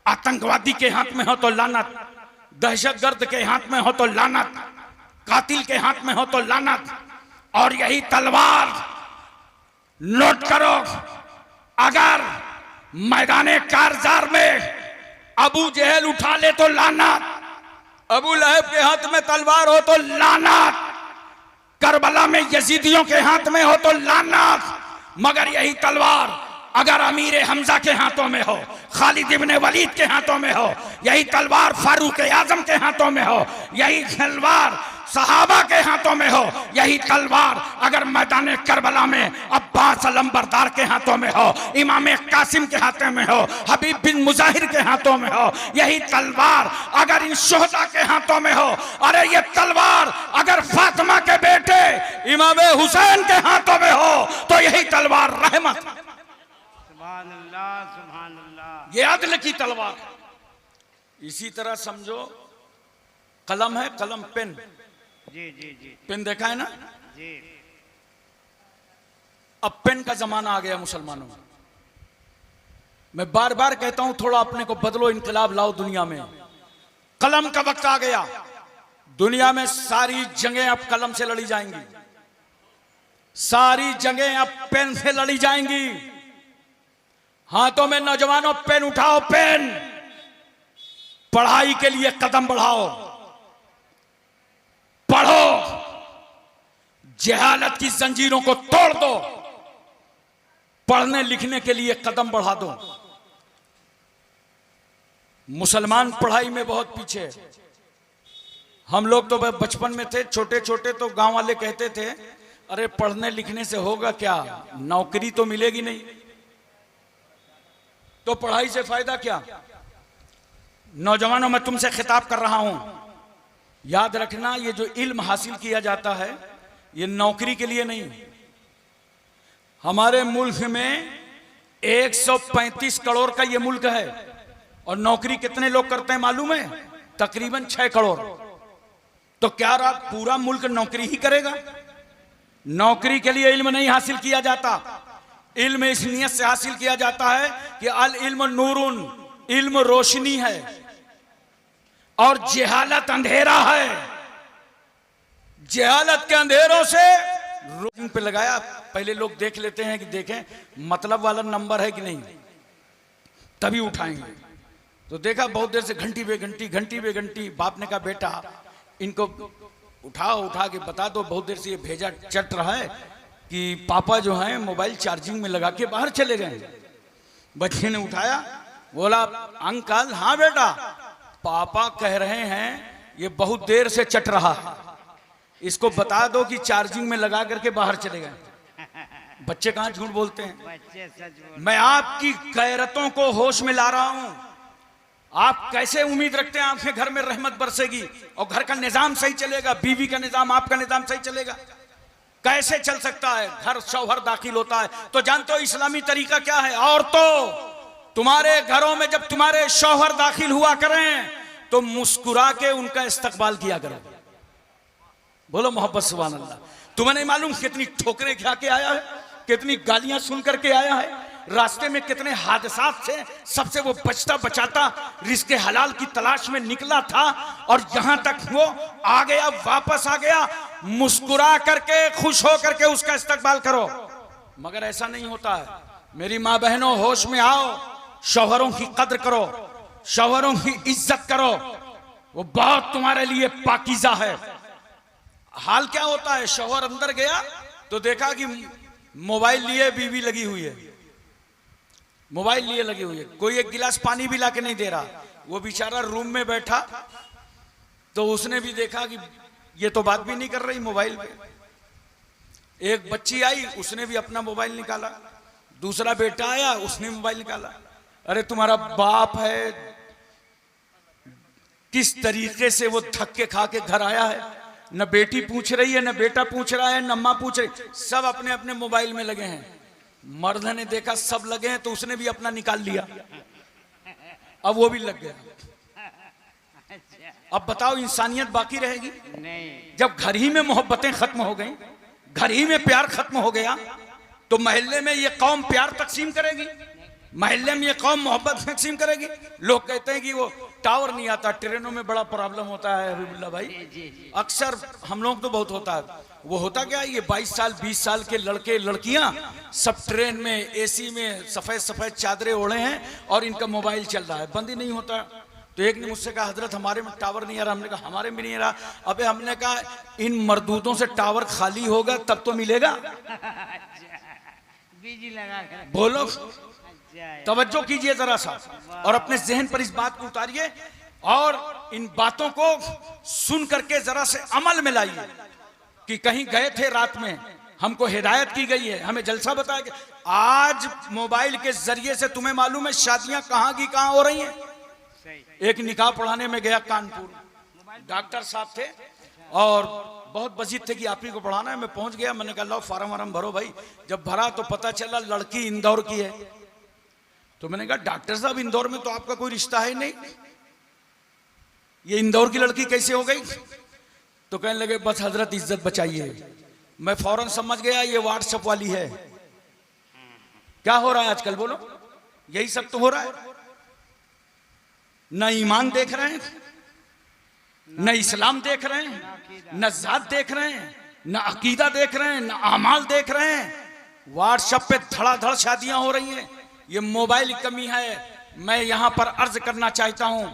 आतंकवादी के हाथ में हो तो लानत, दहशतगर्द के हाथ में हो तो लानत, कातिल के हाथ में हो तो लानत। और यही तलवार, नोट करो, अगर मैदाने कारजार में अबू जहल उठा ले तो लानत, अबू लहब के हाथ में तलवार हो तो लानत, करबला में यजीदियों के हाथ में हो तो लानत। मगर यही तलवार अगर अमीर हमजा के हाथों में हो, खालिद इब्ने वलीद के हाथों में हो, यही तलवार फारूक आजम के हाथों में हो, यही तलवार सहाबा के हाथों में हो, यही तलवार अगर मैदान करबला में अब्बास अलंबरदार के हाथों में हो, इमाम कासिम के हाथों में हो, हबीब बिन मुजाहिर के हाथों में हो, यही तलवार अगर इन शोहदा के हाथों में हो, अरे ये तलवार अगर फातिमा के बेटे इमाम हुसैन के हाथों में हो तो यही तलवार रहमत, सुभान अल्लाह, सुभान अल्लाह, ये अदल की तलवार। इसी तरह समझो कलम है, कलम पेन, जी जी जी पेन देखा है ना? जी। अब पेन का जमाना आ गया मुसलमानों में। मैं बार बार कहता हूं थोड़ा अपने को बदलो, इनकलाब लाओ दुनिया में। कलम का वक्त आ गया, दुनिया में सारी जंगें अब कलम से लड़ी जाएंगी, सारी जंगें अब पेन से लड़ी जाएंगी। हाथों में नौजवानों पेन उठाओ, पेन, पढ़ाई के लिए कदम बढ़ाओ, पढ़ो, जहालत की जंजीरों को तोड़ दो, पढ़ने लिखने के लिए कदम बढ़ा दो। मुसलमान पढ़ाई में बहुत पीछे है। हम लोग तो बचपन में थे छोटे छोटे, तो गांव वाले कहते थे अरे पढ़ने लिखने से होगा क्या, नौकरी तो मिलेगी नहीं, तो पढ़ाई से फायदा क्या। नौजवानों, मैं तुमसे खिताब कर रहा हूं, याद रखना ये जो इल्म हासिल किया जाता है ये नौकरी के लिए नहीं। हमारे मुल्क में 135 करोड़ का ये मुल्क है और नौकरी कितने लोग करते हैं मालूम है? तकरीबन 6 करोड़। तो क्या पूरा मुल्क नौकरी ही करेगा? नौकरी के लिए इल्म नहीं हासिल किया जाता। इल्म इस नियत से हासिल किया जाता है कि अल इल्म नूरुन, इल्म रोशनी है और जहालत अंधेरा है। जहालत के अंधेरों से रोशनी पे लगाया, पहले लोग देख लेते हैं कि देखें मतलब वाला नंबर है कि नहीं, तभी उठाएंगे। तो देखा बहुत देर से घंटी पे घंटी, घंटी पे घंटी। बाप ने कहा बेटा इनको उठाओ, उठा के बता दो, बहुत देर से ये भेजा चट रहा है कि पापा जो हैं मोबाइल चार्जिंग में लगा के बाहर चले गए। बच्चे ने उठाया, बोला अंकल, हाँ बेटा, पापा कह रहे हैं ये बहुत देर से चट रहा है, इसको बता दो कि चार्जिंग में लगा करके बाहर चले गए। बच्चे कहां झूठ बोलते हैं? बच्चे सच बोल। मैं आपकी गैरतों को होश में ला रहा हूं। आप कैसे उम्मीद रखते हैं आपके घर में रहमत बरसेगी और घर का निजाम सही चलेगा, बीवी का निजाम, आपका निजाम सही चलेगा? कैसे चल सकता है? घर शौहर दाखिल होता है तो जानते हो इस्लामी तरीका क्या है? और तो तुम्हारे घरों में जब तुम्हारे शौहर दाखिल हुआ करें तो मुस्कुरा के उनका इस्तकबाल किया करो। बोलो मोहब्बत सुभान अल्लाह। तुम्हें नहीं मालूम कितनी ठोकरें खा के आया है, कितनी गालियां सुन करके आया है, रास्ते में कितने हादसात से सबसे वो बचता बचाता रिज़्क़े हलाल की तलाश में निकला था और यहां तक वो आ गया, वापस आ गया। मुस्कुरा करके, खुश हो करके उसका इस्तकबाल करो। मगर ऐसा नहीं होता है। मेरी माँ बहनों, होश में आओ, शौहरों की कद्र करो, शौहरों की इज्जत करो, वो बहुत तुम्हारे लिए पाकीज़ा है। हाल क्या होता है, शौहर अंदर गया तो देखा कि मोबाइल लिए बीवी लगी हुई है, मोबाइल लिए लगी हुई है, कोई एक गिलास पानी भी लाके नहीं दे रहा। वो बेचारा रूम में बैठा तो उसने भी देखा कि ये तो बात भी नहीं कर रही मोबाइल पे। एक बच्ची आई, उसने भी अपना मोबाइल निकाला, दूसरा बेटा आया, उसने मोबाइल निकाला। अरे तुम्हारा बाप है, किस तरीके से वो धक्के खा के घर आया है, न बेटी पूछ रही है, न बेटा पूछ रहा है, न अम्मा पूछ रही, सब अपने अपने मोबाइल में लगे हैं। मर्द ने देखा सब लगे हैं तो उसने भी अपना निकाल लिया, अब वो भी लग गया। अब बताओ इंसानियत बाकी रहेगी? नहीं। जब घर ही में मोहब्बतें खत्म हो गई, घर ही में प्यार खत्म हो गया, तो मोहल्ले में ये कौम प्यार तकसीम करेगी? मोहल्ले में ये कौम मोहब्बत तकसीम करेगी? लोग कहते हैं कि वो टावर नहीं आता, ट्रेनों में बड़ा प्रॉब्लम होता है हबीबुल्लाह भाई। अक्सर हम लोग तो बहुत होता है, वो होता क्या है, ये 22 साल 20 साल के लड़के लड़कियां सब ट्रेन में एसी में सफेद सफेद चादरें ओढ़े हैं और इनका मोबाइल चल रहा है, बंद ही नहीं होता। तो एक ने मुझसे कहा हजरत हमारे में टावर नहीं आ रहा। हमने कहा हमारे में नहीं आ रहा। अबे हमने कहा इन मर्दूदों से टावर खाली होगा तब तो मिलेगा। बिजी लगा कर बोलो, तवज्जो कीजिए जरा सा और अपने जहन पर इस बात को उतारिए और इन बातों को सुन करके जरा से अमल में लाइए कि कहीं गए थे रात में, हमको हिदायत की गई है, हमें जलसा बताया गया। आज मोबाइल के जरिए से तुम्हें मालूम है शादियां कहां की कहां हो रही हैं। एक निकाह पढ़ाने में गया कानपुर, डॉक्टर साहब थे और बहुत बजीद थे कि आप ही को पढ़ाना है। मैं पहुंच गया, मैंने कहा लो फार्म वार्म भरो भाई। जब भरा तो पता चला लड़की इंदौर की है। तो मैंने कहा डॉक्टर साहब इंदौर में तो आपका कोई रिश्ता है नहीं, ये इंदौर की लड़की कैसे हो गई? तो कहने लगे बस हजरत इज्जत बचाइए। मैं फौरन समझ गया ये व्हाट्सएप वाली है। क्या हो रहा है आजकल बोलो? यही सब तो हो रहा है। न ईमान देख रहे हैं, न इस्लाम देख रहे हैं, न जात देख रहे हैं, न अकीदा देख रहे हैं, न अमाल देख रहे हैं। व्हाट्सएप पे धड़ाधड़ शादियां हो रही हैं। ये मोबाइल की कमी है। मैं यहां पर अर्ज करना चाहता हूं,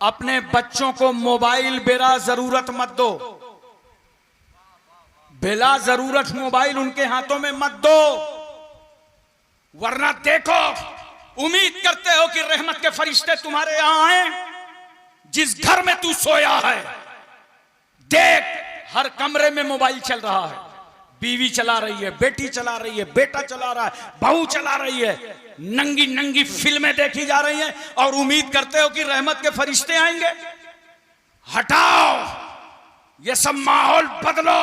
अपने बच्चों को मोबाइल बेला जरूरत मत दो। बेला जरूरत मोबाइल उनके हाथों में मत दो, वरना देखो उम्मीद करते हो कि रहमत के फरिश्ते तुम्हारे यहां आए। जिस घर में तू सोया है देख, हर कमरे में मोबाइल चल रहा है। बीवी चला रही है, बेटी चला रही है, बेटा चला रहा है, बहू चला रही है, नंगी नंगी फिल्में देखी जा रही हैं और उम्मीद करते हो कि रहमत के फरिश्ते आएंगे। हटाओ ये सब माहौल बदलो,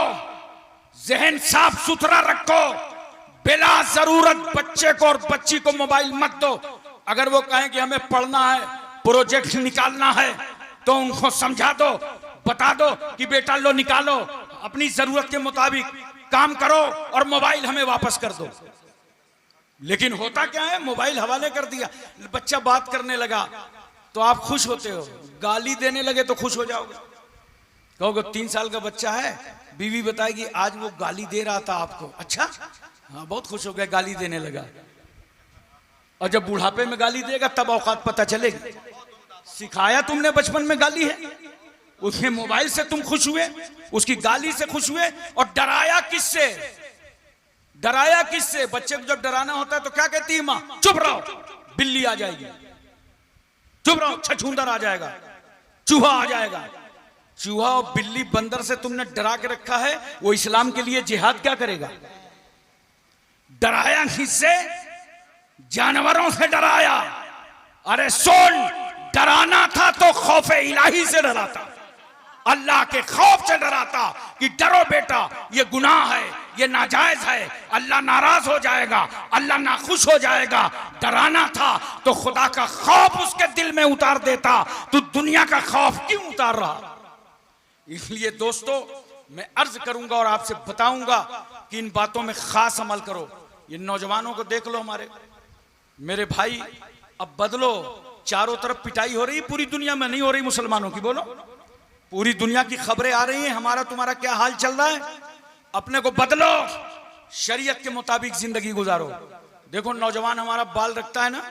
जहन साफ सुथरा रखो। बिला जरूरत बच्चे को और बच्ची को मोबाइल मत दो। अगर वो कहें कि हमें पढ़ना है, प्रोजेक्ट निकालना है, तो उनको समझा दो, बता दो कि बेटा लो निकालो, अपनी जरूरत के मुताबिक काम करो और मोबाइल हमें वापस कर दो। लेकिन होता क्या है, मोबाइल हवाले कर दिया, बच्चा बात करने लगा तो आप खुश होते हो, गाली देने लगे तो खुश हो जाओगे। कहोगे 3 साल का बच्चा है, बीवी बताएगी आज वो गाली दे रहा था आपको। अच्छा हाँ, बहुत खुश हो गया, गाली देने लगा। और जब बुढ़ापे में गाली देगा तब औकात पता चलेगी। सिखाया तुमने बचपन में गाली है, उसके मोबाइल से तुम खुश हुए, उसकी गाली से खुश हुए। और डराया किससे? डराया किससे? बच्चे को जब डराना होता है तो क्या कहती है माँ? चुप रहो, बिल्ली आ जाएगी, चुप रहो, छछूंदर आ जाएगा, चूहा आ जाएगा। चूहा और बिल्ली बंदर से तुमने डरा के रखा है, वो इस्लाम के लिए जिहाद क्या करेगा? डराया किससे? जानवरों से डराया। अरे सुन, डराना था तो खौफे इलाही से डराता, अल्लाह के खौफ से डराता कि डरो बेटा, ये गुनाह है, ये नाजायज है, अल्लाह नाराज हो जाएगा, अल्लाह नाखुश हो जाएगा। डराना था तो खुदा का खौफ उसके दिल में उतार देता। तू दुनिया का खौफ क्यों उतार रहा? इसलिए दोस्तों, मैं अर्ज करूंगा और आपसे बताऊंगा कि इन बातों में खास अमल करो। ये नौजवानों को देख लो, हमारे मेरे भाई, अब बदलो। चारों तरफ पिटाई हो रही है, पूरी दुनिया में नहीं हो रही मुसलमानों की, बोलो। पूरी दुनिया की खबरें आ रही हैं, हमारा तुम्हारा क्या हाल चल रहा है। अपने को बदलो, शरीयत के मुताबिक जिंदगी गुजारो। देखो नौजवान हमारा बाल रखता है ना,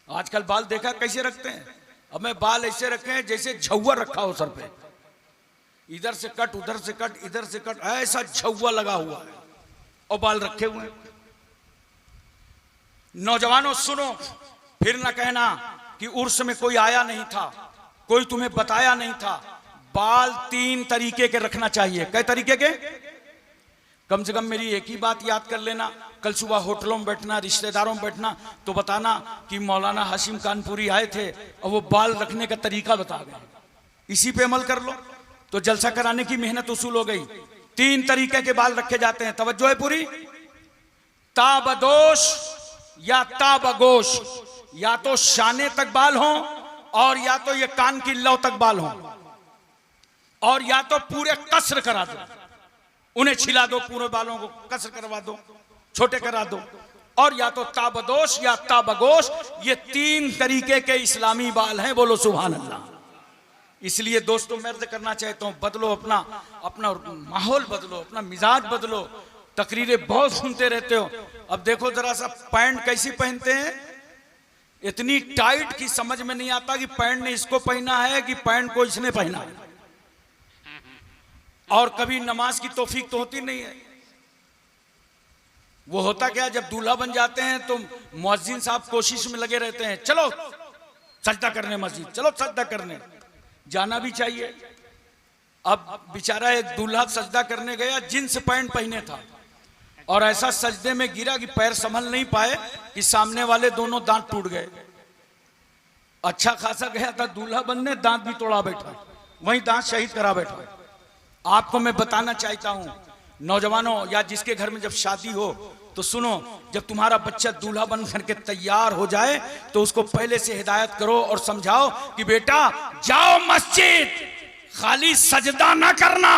आजकल बाल देखा कैसे रखते हैं? अब मैं बाल ऐसे रखे हैं जैसे झौवा रखा हो सर पे, इधर से कट, उधर से कट, इधर से कट, ऐसा झौवा लगा हुआ है और बाल रखे हुए हैं। नौजवानों सुनो, फिर ना कहना कि उर्स में कोई आया नहीं था, कोई तुम्हें बताया नहीं था। बाल 3 तरीके के रखना चाहिए। कई तरीके के? कम से कम मेरी एक ही बात याद कर लेना, कल सुबह होटलों में बैठना, रिश्तेदारों में बैठना, तो बताना कि मौलाना हाशिम कानपुरी आए थे और वो बाल रखने का तरीका बता गए, इसी पे अमल कर लो तो जलसा कराने की मेहनत उसूल हो गई। 3 तरीके के बाल रखे जाते हैं, तवज्जो है पूरी। ताबदोश या ताबगोश, या तो शाने तक बाल हों और या तो ये कान की लौ तक बाल हों, और या तो पूरे कसर करा दो, उन्हें छिला दो, पूरे बालों को कसर करवा दो, छोटे करा दो, और या तो ताबदोश या ताबगोश, ये 3 तरीके के इस्लामी बाल हैं। बोलो सुभान अल्लाह। इसलिए दोस्तों मैं अर्ज करना चाहता हूं, बदलो अपना माहौल बदलो, अपना मिजाज बदलो। तकरीरें बहुत सुनते रहते हो, अब देखो जरा सा पैंट कैसी पहनते हैं, इतनी टाइट की समझ में नहीं आता कि पैंट ने इसको पहना है कि पैंट को इसने पहना है। और कभी नमाज की तौफीक तो होती नहीं है। वो होता क्या, जब दूल्हा बन जाते हैं तो मुअज्जिन साहब कोशिश में लगे रहते हैं, चलो सजदा करने मस्जिद, चलो सजदा करने, जाना भी चाहिए। अब बेचारा एक दूल्हा सजदा करने गया, जींस पैंट पहने था और ऐसा सजदे में गिरा कि पैर संभल नहीं पाए कि सामने वाले दोनों दांत टूट गए। अच्छा खासा गया था दूल्हा बनने, दांत भी तोड़ा बैठा, वहीं दांत शहीद करा बैठा। आपको मैं बताना चाहता हूं नौजवानों, या जिसके घर में जब शादी हो तो सुनो, जब तुम्हारा बच्चा दूल्हा बन करके तैयार हो जाए तो उसको पहले से हिदायत करो और समझाओ कि बेटा जाओ मस्जिद, खाली सजदा ना करना,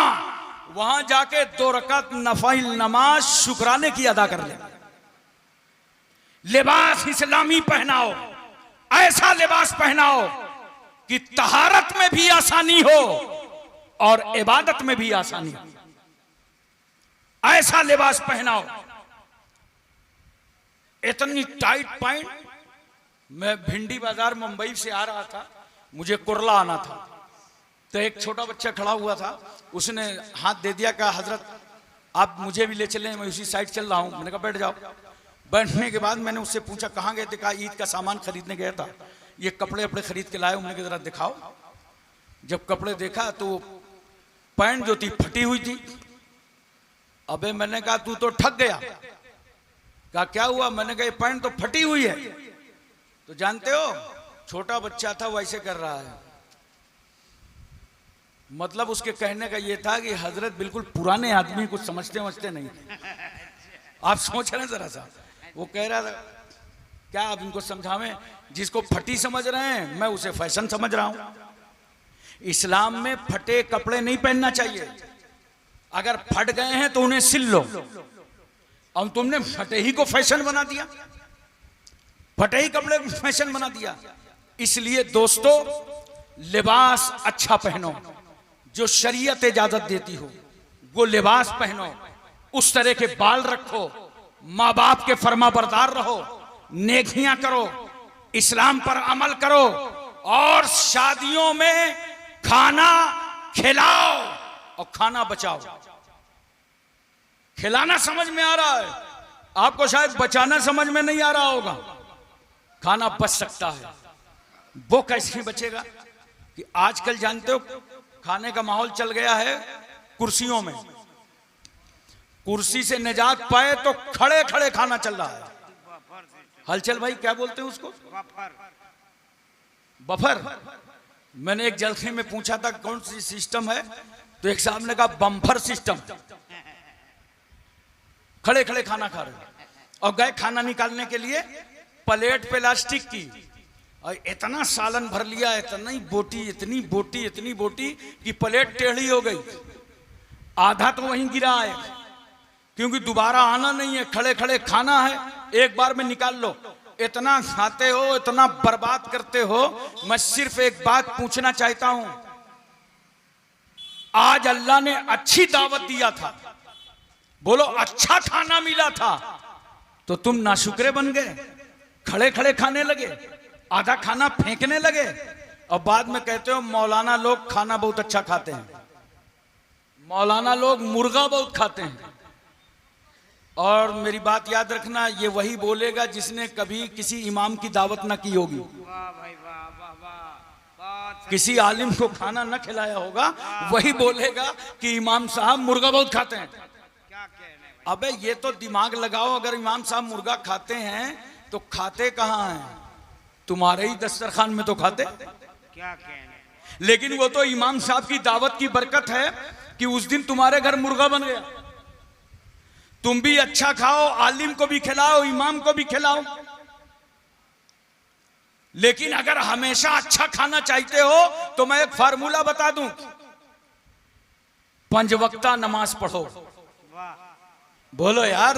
वहां जाके 2 रकात नफिल नमाज शुक्राने की अदा कर ले। लिबास इस्लामी पहनाओ, ऐसा लिबास पहनाओ कि तहारत में भी आसानी हो और इबादत में भी आसानी हो। ऐसा लिबास पहनाओ। इतनी टाइट पैंट, मैं भिंडी बाजार मुंबई से आ रहा था, मुझे कुरला आना था, तो एक छोटा बच्चा खड़ा हुआ था, उसने हाथ दे दिया, कहा हजरत आप मुझे भी ले चलें, मैं उसी साइड चल रहा हूं। मैंने कहा बैठ जाओ। बैठने के बाद मैंने उससे पूछा कहाँ गए थे, कहा ईद का सामान खरीदने गया था, ये कपड़े अपने खरीद के लाए। मैंने कहा जरा दिखाओ। जब कपड़े देखा तो पैंट जो थी फटी हुई थी। अबे मैंने कहा तू तो ठग गया। कहा क्या हुआ? मैंने कहा ये पैंट तो फटी हुई है। तो जानते हो छोटा बच्चा था वैसे कर रहा है, मतलब उसके कहने का ये था कि हजरत बिल्कुल पुराने आदमी कुछ समझते नहीं। आप सोच रहे हैं जरा सा, वो कह रहा था क्या आप इनको समझावें, जिसको फटी समझ रहे हैं मैं उसे फैशन समझ रहा हूं। इस्लाम में फटे कपड़े नहीं पहनना चाहिए, अगर फट गए हैं तो उन्हें सिल लो। अब तुमने फटे ही को फैशन बना दिया, फटे ही कपड़े को फैशन बना दिया। इसलिए दोस्तों लिबास अच्छा पहनो, जो शरीयत इजाजत देती हो वो लिबास पहनो, उस तरह के बाल रखो, माँ बाप के फरमाबरदार रहो, नेकियां करो, इस्लाम पर अमल करो, और शादियों में खाना खिलाओ और खाना बचाओ। खिलाना समझ में आ रहा है आपको, शायद बचाना समझ में नहीं आ रहा होगा। खाना बच सकता है, वो कैसे बचेगा कि आजकल जानते हो खाने का माहौल चल गया है कुर्सियों में, कुर्सी से निजात पाए तो खड़े खड़े खाना चल रहा है। हलचल भाई क्या बोलते हैं उसको? बफर। मैंने एक जलखे में पूछा था कौन सी सिस्टम है, तो एक साहब ने कहा बम्फर सिस्टम। खड़े खड़े खाना खा रहे और गए खाना निकालने के लिए, प्लेट प्लास्टिक की, और इतना सालन भर लिया, इतनी बोटी इतनी बोटी इतनी बोटी कि प्लेट टेढ़ी हो गई। आधा तो वहीं गिरा है क्योंकि दोबारा आना नहीं है, खड़े खड़े खाना है, एक बार में निकाल लो। इतना खाते हो, इतना बर्बाद करते हो। मैं सिर्फ एक बात पूछना चाहता हूं, आज अल्लाह ने अच्छी दावत दिया था, बोलो अच्छा खाना मिला था, तो तुम नाशुक्रे बन गए, खड़े खड़े खाने लगे, आधा खाना फेंकने लगे, और बाद में कहते हो मौलाना लोग खाना बहुत अच्छा खाते हैं, मौलाना लोग मुर्गा बहुत खाते हैं। और मेरी बात याद रखना, ये वही बोलेगा जिसने कभी किसी इमाम की दावत ना की होगी, किसी आलिम को खाना न खिलाया होगा, वही बोलेगा कि इमाम साहब मुर्गा बहुत खाते हैं। अबे ये तो दिमाग लगाओ, अगर इमाम साहब मुर्गा खाते हैं तो खाते कहाँ हैं? तुम्हारे ही दस्तरखान में तो खाते। क्या कहने, लेकिन वो तो इमाम साहब की दावत की बरकत है कि उस दिन तुम्हारे घर मुर्गा बन गया। तुम भी अच्छा खाओ, आलिम को भी खिलाओ, इमाम को भी खिलाओ। लेकिन अगर हमेशा अच्छा खाना चाहते हो तो मैं एक फार्मूला बता दूं, 5 वक्ता नमाज पढ़ो। वाह, बोलो यार,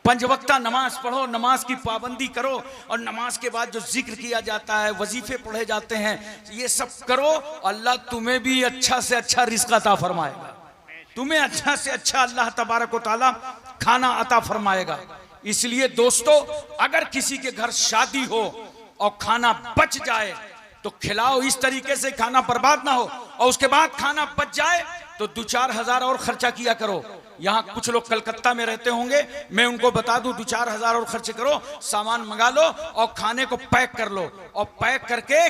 5 वक्ता नमाज पढ़ो, नमाज की पाबंदी करो, और नमाज के बाद जो जिक्र किया जाता है, वजीफे पढ़े जाते हैं, ये सब करो। अल्लाह तुम्हें भी अच्छा से अच्छा रिज़्क़ अता फरमाएगा, तुम्हें अच्छा से अच्छा अल्लाह तबारक व तआला खाना अता फरमाएगा। इसलिए दोस्तों, अगर किसी के घर शादी हो और खाना बच जाए तो खिलाओ, इस तरीके से खाना बर्बाद ना हो, और उसके बाद खाना बच जाए तो 2-4 हजार और खर्चा किया करो। यहाँ कुछ लोग कलकत्ता में रहते होंगे, मैं उनको बता दूं 2-4 हजार और खर्च करो, सामान मंगा लो और खाने को पैक कर लो, और पैक करके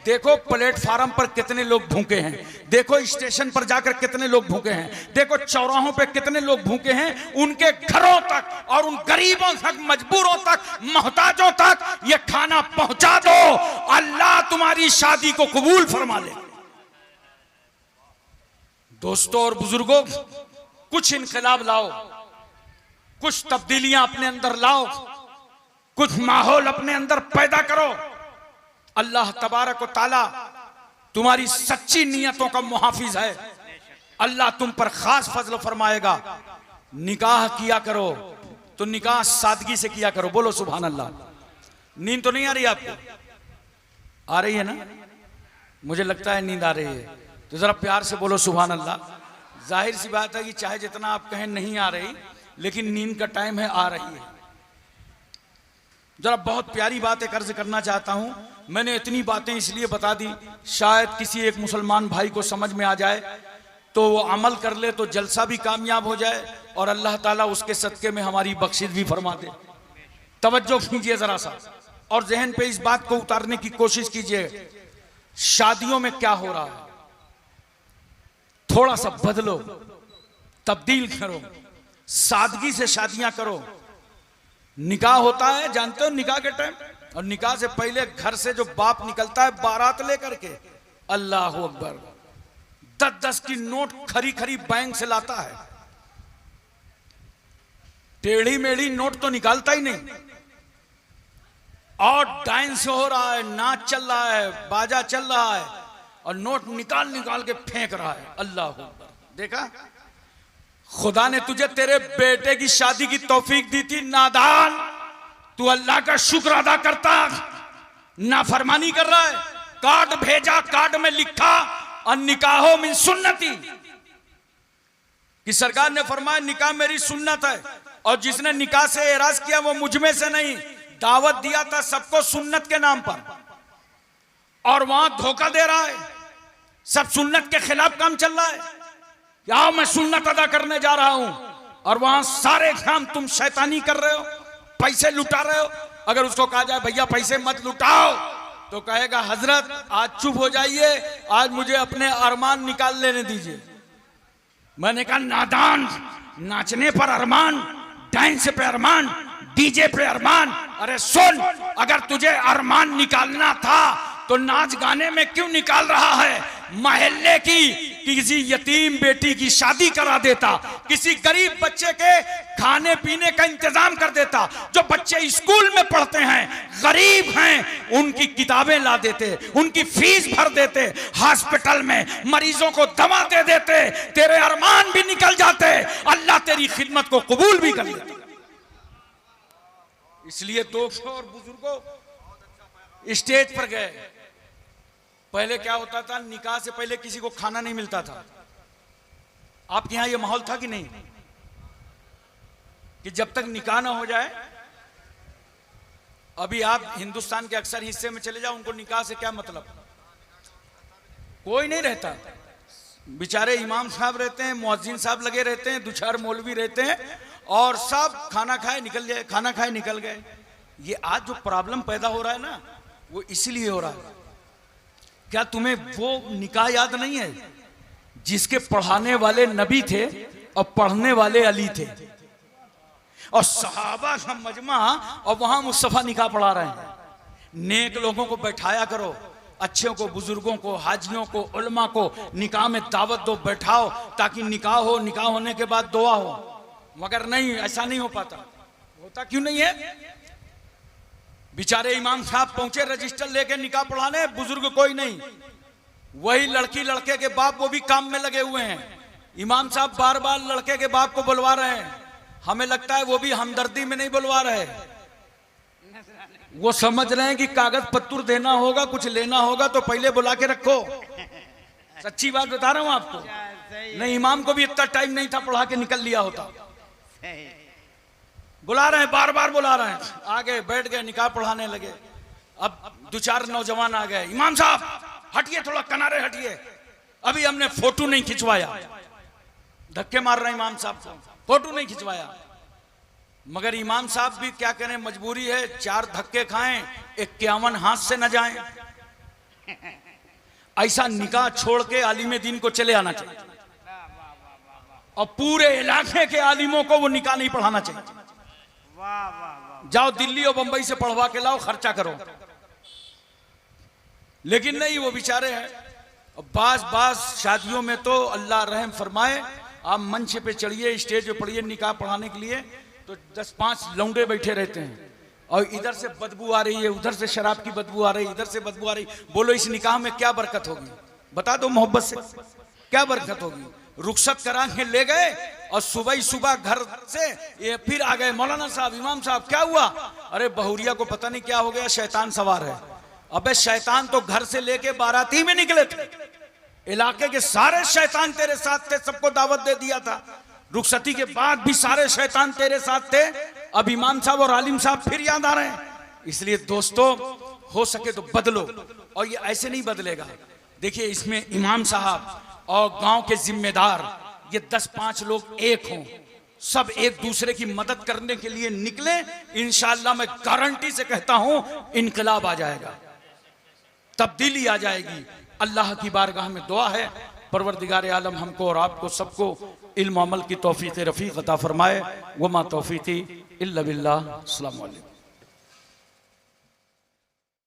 देखो प्लेटफार्म पर कितने लोग भूखे हैं, देखो स्टेशन पर जाकर कितने लोग भूखे हैं, देखो चौराहों पे कितने लोग भूखे हैं, उनके घरों तक और उन गरीबों तक, मजबूरों तक, मोहताजों तक ये खाना पहुंचा दो। अल्लाह तुम्हारी शादी को कबूल फरमा ले। दोस्तों और बुजुर्गों, कुछ इनकलाब लाओ, कुछ तब्दीलियां अपने अंदर लाओ, कुछ माहौल अपने अंदर पैदा करो। अल्लाह तबारक व ताला तुम्हारी सच्ची नियतों का मुहाफिज है, अल्लाह तुम पर खास फजल फरमाएगा। निकाह किया करो तो निकाह सादगी से किया करो। बोलो सुभान अल्लाह। नींद तो नहीं आ रही आपको? आ रही है ना? मुझे लगता है नींद आ रही है, तो जरा प्यार से बोलो सुभान अल्लाह। जाहिर सी बात है कि चाहे जितना आप कहें नहीं आ रही, लेकिन नींद का टाइम है, आ रही है। जरा बहुत प्यारी बात एक अर्ज करना चाहता हूं। मैंने इतनी बातें इसलिए बता दी, शायद किसी एक मुसलमान भाई को समझ में आ जाए तो वो अमल कर ले, तो जलसा भी कामयाब हो जाए और अल्लाह ताला उसके सदके में हमारी बख्शिश भी फरमा दे। तवज्जो कीजिए जरा सा, और जहन पे इस बात को उतारने की कोशिश कीजिए। शादियों में क्या हो रहा है, थोड़ा सा बदलो, तब्दील करो, सादगी से शादियां करो। निकाह होता है, जानते हो निकाह के टाइम, और निकाह से पहले घर से जो बाप निकलता है बारात लेकर के, अल्लाह अकबर, 10-10 की नोट खरी खरी बैंक से लाता है। टेढ़ी मेढ़ी नोट तो निकालता ही नहीं, और डांस हो रहा है, नाच चल रहा है, बाजा चल रहा है, और नोट निकाल निकाल के फेंक रहा है। अल्लाह अकबर। देखा, खुदा ने तुझे तेरे बेटे की शादी की तौफीक दी थी, नादान, तू अल्लाह का शुक्र अदा करता, नाफरमानी कर रहा है। कार्ड भेजा, कार्ड में लिखा निकाहो मिन सुन्नती, कि सरकार ने फरमाया निकाह मेरी सुन्नत है, और जिसने निकाह से एराज किया वो मुझ में से नहीं। दावत दिया था सबको सुन्नत के नाम पर, और वहां धोखा दे रहा है, सब सुन्नत के खिलाफ काम चल रहा है। क्या मैं सुन्नत अदा करने जा रहा हूं, और वहां सारे काम तुम शैतानी कर रहे हो, पैसे लुटा रहे हो। अगर उसको कहा जाए भैया पैसे मत लुटाओ, तो कहेगा हजरत आज चुप हो जाइए, आज मुझे अपने अरमान निकाल लेने दीजिए। मैंने कहा नादान, नाचने पर अरमान, डांस पे अरमान, डीजे पे अरमान। अरे सुन, अगर तुझे अरमान निकालना था तो नाच गाने में क्यों निकाल रहा है? मोहल्ले की किसी यतीम बेटी की शादी करा देता, किसी गरीब बच्चे के खाने पीने का इंतजाम कर देता। जो बच्चे स्कूल में पढ़ते हैं, गरीब हैं, उनकी किताबें ला देते, उनकी फीस भर देते, हॉस्पिटल में मरीजों को दवा दे देते, तेरे अरमान भी निकल जाते, अल्लाह तेरी खिदमत को कबूल भी कर लेता। इसलिए दोस्तों और बुजुर्गों, स्टेज पर गए, पहले क्या होता था, निकाह से पहले किसी को खाना नहीं मिलता था। आपके यहां यह माहौल था कि नहीं, कि जब तक निकाह ना हो जाए? अभी आप हिंदुस्तान के अक्सर हिस्से में चले जाओ, उनको निकाह से क्या मतलब, कोई नहीं रहता। बेचारे इमाम साहब रहते हैं, मुअज्जिन साहब लगे रहते हैं, 2-4 मौलवी रहते हैं, और सब खाना खाए निकल गए, खाना खाए निकल गए। ये आज जो प्रॉब्लम पैदा हो रहा है ना, वो इसलिए हो रहा है। क्या तुम्हें वो निकाह याद नहीं है जिसके पढ़ाने वाले नबी थे और पढ़ने वाले अली थे? और सहाबा का मजमा, और वहां मुस्तफा निकाह पढ़ा रहे हैं। नेक लोगों को बैठाया करो, अच्छों को, बुजुर्गों को, हाजियों को, उलमा को निकाह में दावत दो, बैठाओ, ताकि निकाह हो, निकाह होने के बाद दुआ हो। मगर नहीं, ऐसा नहीं हो पाता। होता क्यों नहीं है? बेचारे इमाम साहब पहुंचे रजिस्टर लेके निकाह पढ़ाने, बुजुर्ग कोई नहीं, वही लड़की लड़के के बाप वो भी काम में लगे हुए हैं। इमाम साहब बार बार लड़के के बाप को बुलवा रहे हैं, हमें लगता है वो भी हमदर्दी में नहीं बुलवा रहे, वो समझ रहे हैं कि कागज पत्तर देना होगा, कुछ लेना होगा तो पहले बुला के रखो। सच्ची बात बता रहा हूं आपको। नहीं, इमाम को भी इतना टाइम नहीं था, पढ़ा के निकल लिया होता। बुला रहे हैं, बार बार बुला रहे हैं, आगे बैठ गए, निकाह पढ़ाने लगे। अब 2-4 नौजवान आ गए, इमाम साहब हटिए, थोड़ा किनारे हटिए, अभी हमने फोटो नहीं खिंचवाया। धक्के मार रहे इमाम साहब को, फोटो नहीं खिंचवाया। मगर इमाम साहब भी क्या करें, मजबूरी है, 4 धक्के खाएं, 51 हाथ से न जाएं। ऐसा निकाह छोड़ के आलिम दीन को चले आना चाहिए, और पूरे इलाके के आलिमों को वो निकाह नहीं पढ़ाना चाहिए। जाओ दिल्ली और बंबई से पढ़वा के लाओ, खर्चा करो। लेकिन नहीं, वो बेचारे हैं। बास शादियों में तो अल्लाह रहम फरमाए, आप मंच पे चढ़िए, स्टेज पे पढ़िए निकाह पढ़ाने के लिए, तो 10-5 लौंडे बैठे रहते हैं, और इधर से बदबू आ रही है, उधर से शराब की बदबू आ रही है, इधर से बदबू आ रही। बोलो इस निकाह में क्या बरकत होगी? बता दो मोहब्बत से, क्या बरकत होगी? रुखसत करा के ले गए, और सुबह घर से ये फिर आ गए, मौलाना साहब, इमाम साहब क्या हुआ? अरे बहुरिया को पता नहीं क्या हो गया, शैतान सवार है। अबे शैतान तो घर से लेके बाराती में निकले थे, इलाके के सारे शैतान तेरे साथ थे, सबको दावत दे दिया था, रुखसती के बाद भी सारे शैतान तेरे साथ थे। अब इमाम साहब और आलिम साहब फिर याद आ रहे हैं। इसलिए दोस्तों, हो सके तो बदलो, और ये ऐसे नहीं बदलेगा। देखिए, इसमें इमाम साहब और गांव के जिम्मेदार, ये 10-5 लोग एक हों, सब एक दूसरे की मदद करने के लिए निकले, इंशाअल्लाह मैं गारंटी से कहता हूं इनकलाब आ जाएगा, तब्दीली आ जाएगी। अल्लाह की बारगाह में दुआ है, परवरदिगार आलम हमको और आपको सबको इल्म अमल की तौफीक रफ़ीक अता फरमाए। वमा तौफीकी इल्ला बिल्लाह। अस्सलामु अलैकुम।